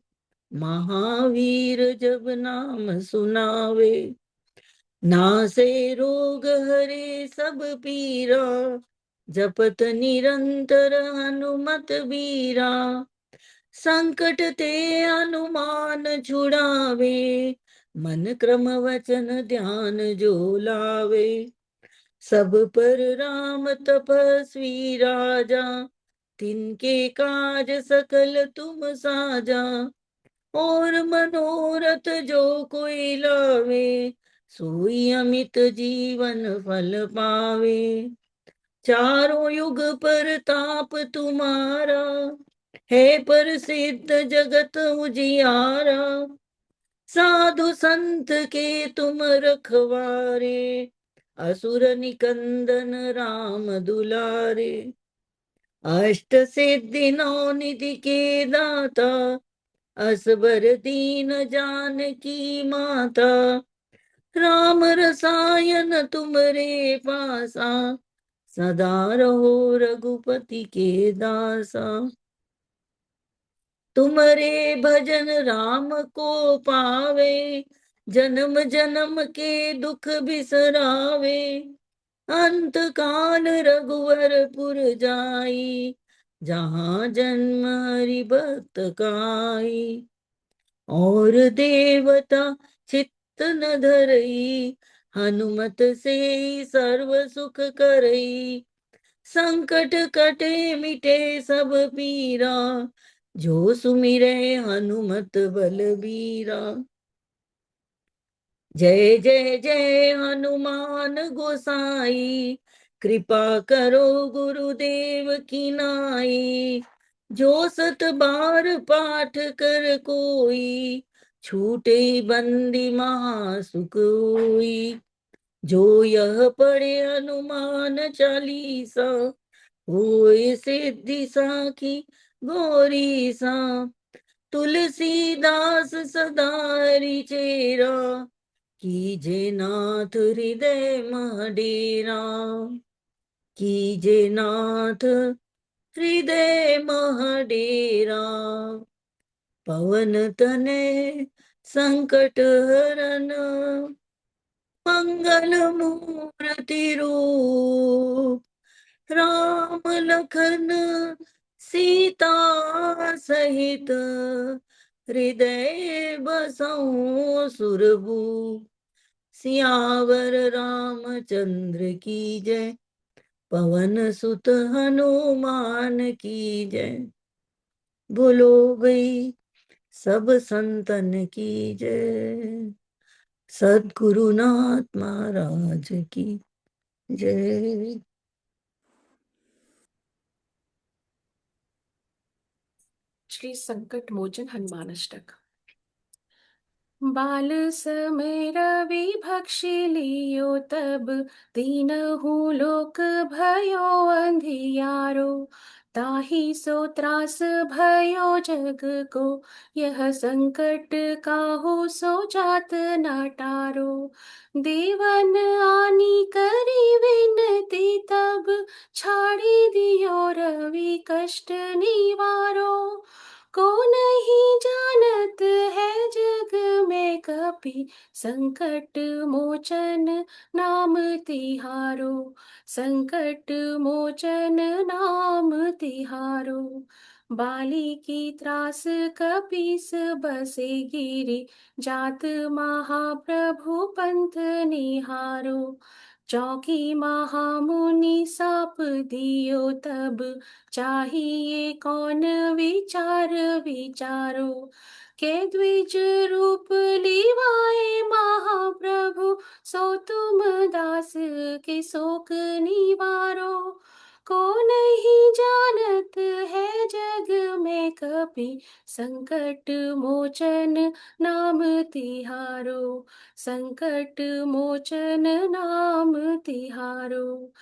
महावीर जब नाम सुनावे, नासे रोग हरे सब पीरा, जपत निरंतर हनुमत बीरा, संकट ते हनुमान छुड़ावे, मन क्रम वचन ध्यान जो लावे, सब पर राम तपस्वी राजा, तिनके काज सकल तुम साजा, और मनोरथ जो कोई लावे, सोई अमित जीवन फल पावे, चारों युग पर ताप तुम्हारा, है प्रसिद्ध जगत उजियारा, साधु संत के तुम रखवारे, असुर निकंदन राम दुलारे, अष्ट सिद्धि नौ निधि के दाता, असबर दीन जानकी माता, राम रसायन तुमरे पासा, सदा रहो रघुपति के दासा, तुमरे भजन राम को पावे, जन्म जन्म के दुख बिसरावे, अंत काल रघुवरपुर जाई, जहाँ जन्म हरि भक्त काई, और देवता चित्त न धरई, हनुमत से सर्व सुख करई, संकट कटे मिटे सब पीरा, जो सुमिरे हनुमत बलबीरा, जय जय जय हनुमान गोसाई, कृपा करो गुरुदेव की नाई। जो सत बार पाठ कर कोई, छूटे बंदी महासुख होई। जो यह पढ़े हनुमान चालीसा, होए सिद्धि साखी गौरी सा। तुलसीदास सदा हरि चेरा, कीजे नाथ हृदय मह डेरा। कीजे नाथ हृदय मह डेरा। पवन तनय संकट हरन, मंगल मूर्ति रूप। राम लखन सीता सहित, हृदय बसहु सुरभूप। सियावर रामचंद्र की जय, पवन सुत हनुमान की जय। बोलो गई सब संतन की जय। सद्गुरुनाथ महाराज की जय। श्री संकट मोचन हनुमान अष्टक। बाल समय रवि भक्षि लियो तब, तीनहु लोक भयो अंधियारो। ताहि सो त्रास भयो जग को, यह संकट काहू सो जात न टारो। देवन आनी करी विनती तब, छाड़ी दियो रवि कष्ट निवारो। को नहीं जानत है जग में कपि, संकट मोचन नाम तिहारो। संकट मोचन नाम तिहारो। बाली की त्रास कपीस बसे गिरी, जात महाप्रभु पंथ निहारो। चौकी महामुनि साप दियो तब, चाहिए कौन विचार विचारो। के द्विज रूप लिवाए महाप्रभु, सो तुम दास के शोक निवारो। को नहीं जानत है जग में कपि, संकट मोचन नाम तिहारो। संकट मोचन नाम तिहारो।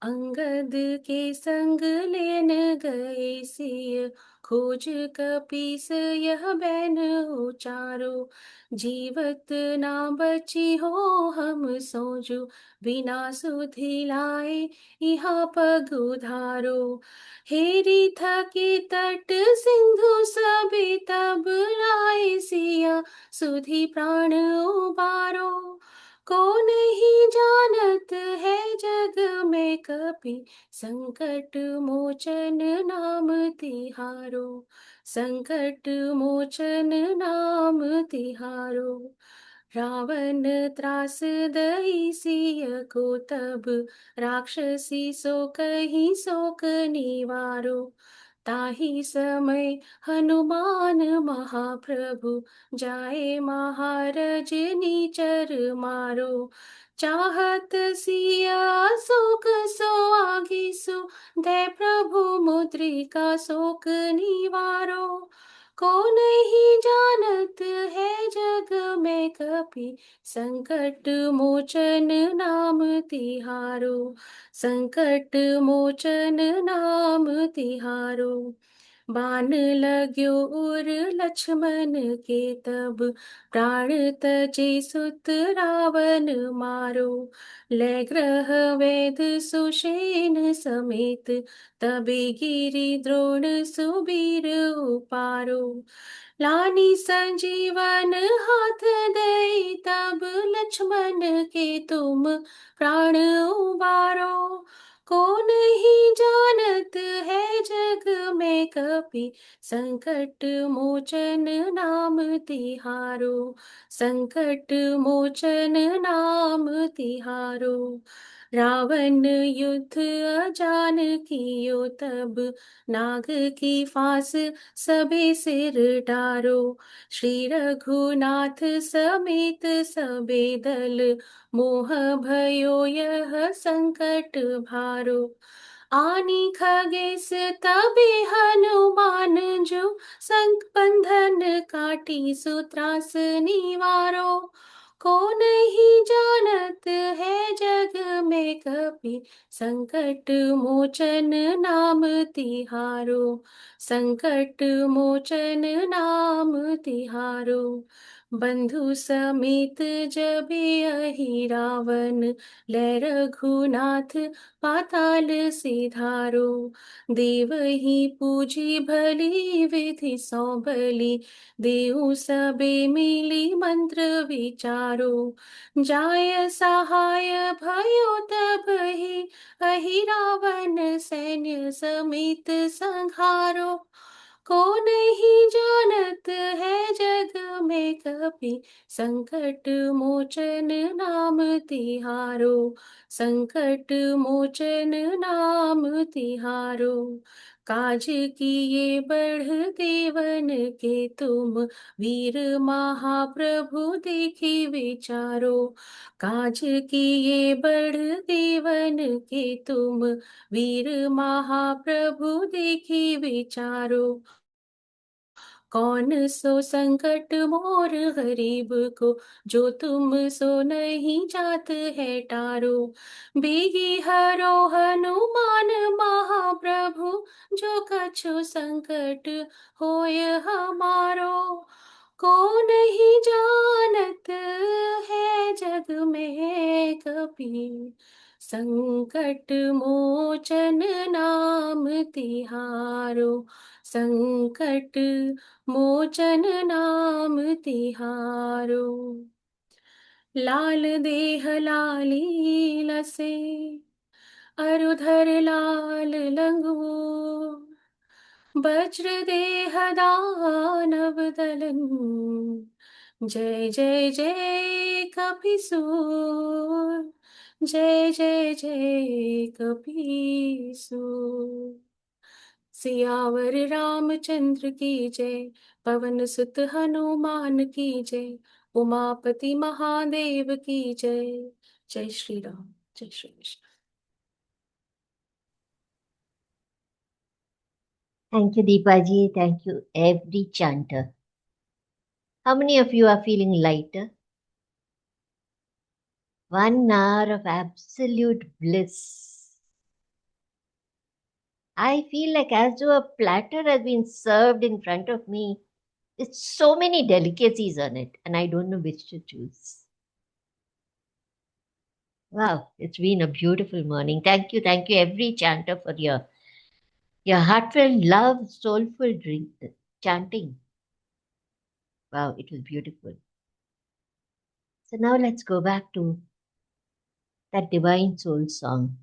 अंगद के संग लेन गए सिय, खोज कपीस यह बैन उचारो। जीवत ना बची हो हम सोजु, बिना सुधि लाए यहाँ पग उधारो। हेरी थके तट सिंधु सभी तब, लाए सिया सुधि प्राण उबारो। को नहीं जानत है जग में कपि, संकट मोचन नाम तिहारो। संकट मोचन नाम तिहारो। रावण त्रास दई सिय को तब, राक्षसी सो कहीं शोक निवारो। ताहि समय हनुमान महाप्रभु, जाए महारज नीचर मारो। चाहत सिया शोक सो आगीसु, दे प्रभु मुद्रिका शोक निवारो। को नहीं जानत है जग में कपि, संकट मोचन नाम तिहारो। संकट मोचन नाम तिहारो। बान लाग्यो उर लक्ष्मण के तब, प्राण तजे सुत रावण मारो। ले ग्रह वेद सुषेण समेत, तबे गिरि द्रोण सुबीर उपारो। लानी संजीवन हाथ दे तब, लक्ष्मण के तुम प्राण उबारो। को नहीं जानत है जग में कपि, संकट मोचन नाम तिहारो। संकट मोचन नाम तिहारो। रावण युद्ध अजान कियो तब, नाग की फांस सबे सिर डारो। श्री रघुनाथ समेत सबे दल, मोह भयो यह संकट भारो। आनी खगेस तबे हनुमान जो, संग बंधन काटी सूत्रास निवारो। को नहीं जानत है जग में कपि, संकट मोचन नाम तिहारो। संकट मोचन नाम तिहारो। बंधु समेत जबे अहि रावण, लै रघुनाथ पाताल सिधारो। देवहि पूजी भली विधि सौ बलि, देहु सबे मिली मंत्र विचारो। जाय सहाय भयो तबहि, अहि रावण सैन्य समेत संहारो। को नहीं जानत है जग में कपि, संकट मोचन नाम तिहारो। संकट मोचन नाम तिहारो। काज किए बढ़ देवन के तुम, वीर महाप्रभु देखी विचारो। काज किए बढ़ देवन के तुम, वीर महाप्रभु देखी विचारो। कौन सो संकट मोर गरीब को, जो तुम सो नहीं जात है टारो। बेगी हरो हनुमान महाप्रभु, जो कछु संकट होय हमारो। को नहीं जानत है जग में कपि, संकट मोचन नाम तिहारो। संकट मोचन नाम तिहारो। लाल देह लाली लसे, अरुधर लाल लंगो। वज्र देह दानव दलन, जय जय जय कपीसूर। जय जय जय कपीसूर। सियावर रामचंद्र की जय, पवन सुत हनुमान की जय, उमापति महादेव की जय। जय श्री राम, जय Shri Krishna. Thank you, Deepaji. Thank you, every chanter. How many of you are feeling lighter? 1 hour of absolute bliss. I feel like as though a platter has been served in front of me. It's so many delicacies on it, and I don't know which to choose. Wow, it's been a beautiful morning. Thank you, every chanter for your heartfelt love, soulful chanting. Wow, it was beautiful. So now let's go back to that Divine Soul song,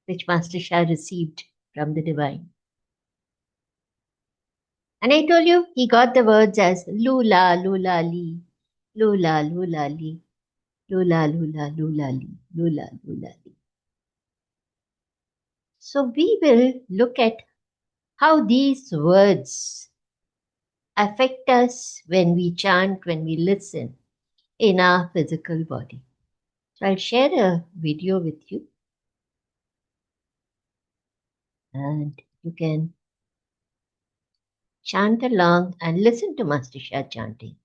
which Master Shah received from the Divine. And I told you, he got the words as Lula, Lula, Li, Lula, Lula, Li, Lula, Lula, Lula, Li, Lula, Lula, Li. So we will look at how these words affect us when we chant, when we listen in our physical body. So I'll share a video with you, and you can chant along and listen to Master Shah chanting.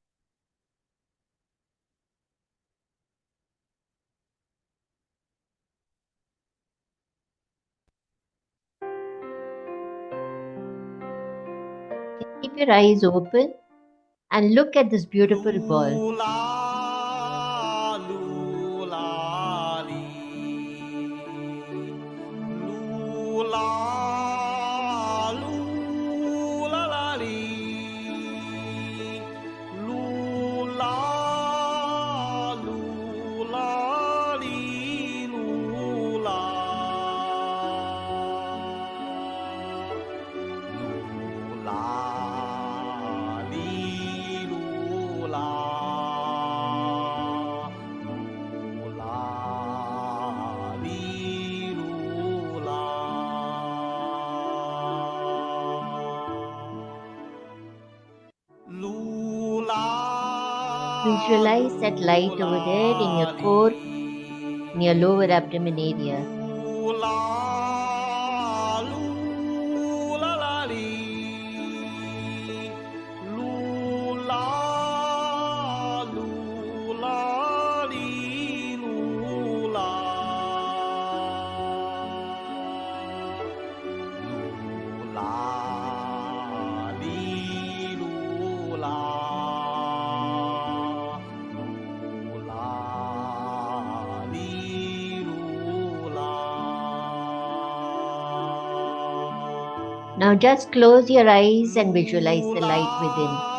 Keep your eyes open and look at this beautiful ball. visualize that light over there in your core, in your lower abdomen area. Now just close your eyes and visualize the light within.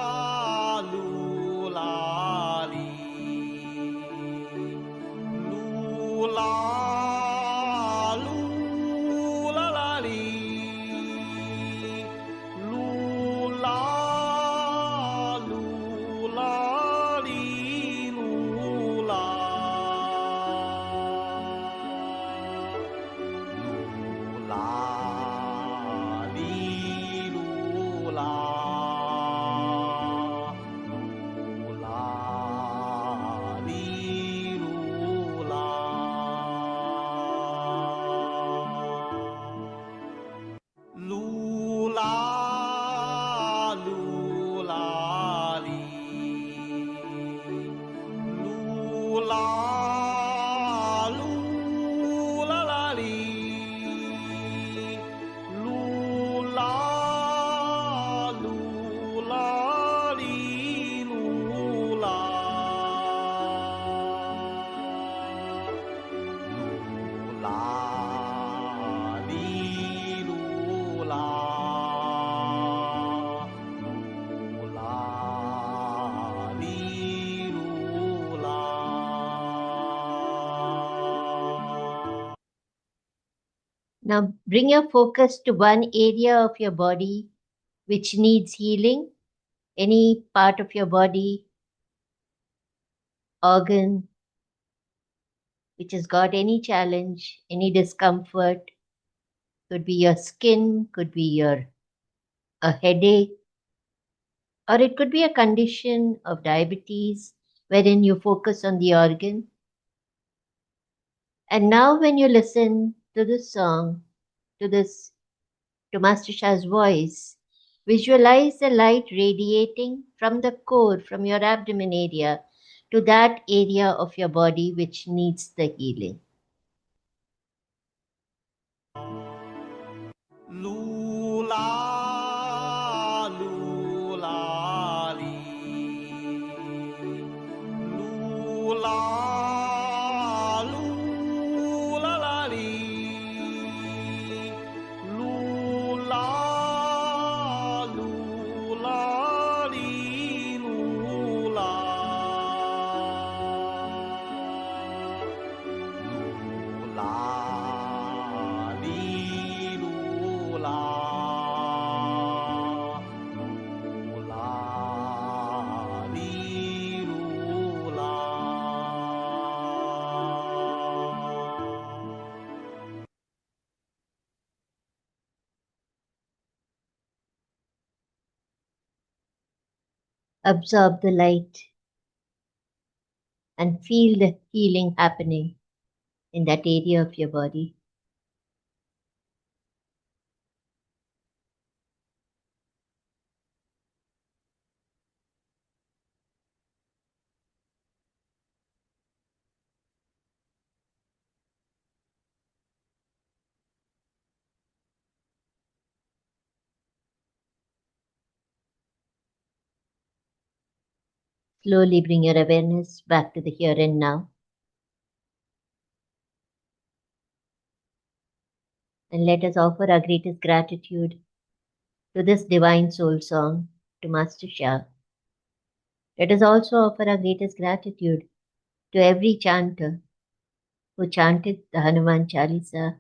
Now bring your focus to one area of your body which needs healing, any part of your body, organ which has got any challenge, any discomfort. Could be your skin, could be a headache, or it could be a condition of diabetes wherein you focus on the organ. And now when you listen to this song, to Master Shah's voice, visualize the light radiating from the core, from your abdomen area, to that area of your body which needs the healing. Absorb the light and feel the healing happening in that area of your body. Slowly bring your awareness back to the here and now. And let us offer our greatest gratitude to this divine soul song, to Master Shah. Let us also offer our greatest gratitude to every chanter who chanted the Hanuman Chalisa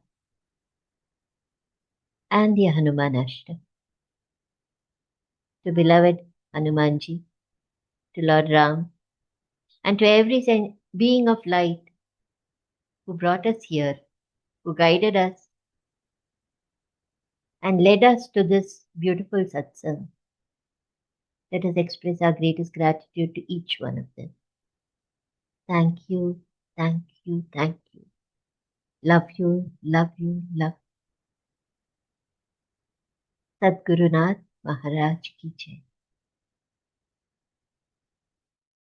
and the Hanuman Ashtam. To beloved Hanumanji, to Lord Ram, and to every being of light who brought us here, who guided us and led us to this beautiful satsang. Let us express our greatest gratitude to each one of them. Thank you, thank you, thank you. Love you, love you, love you. Sadgurunath Maharaj ki jai.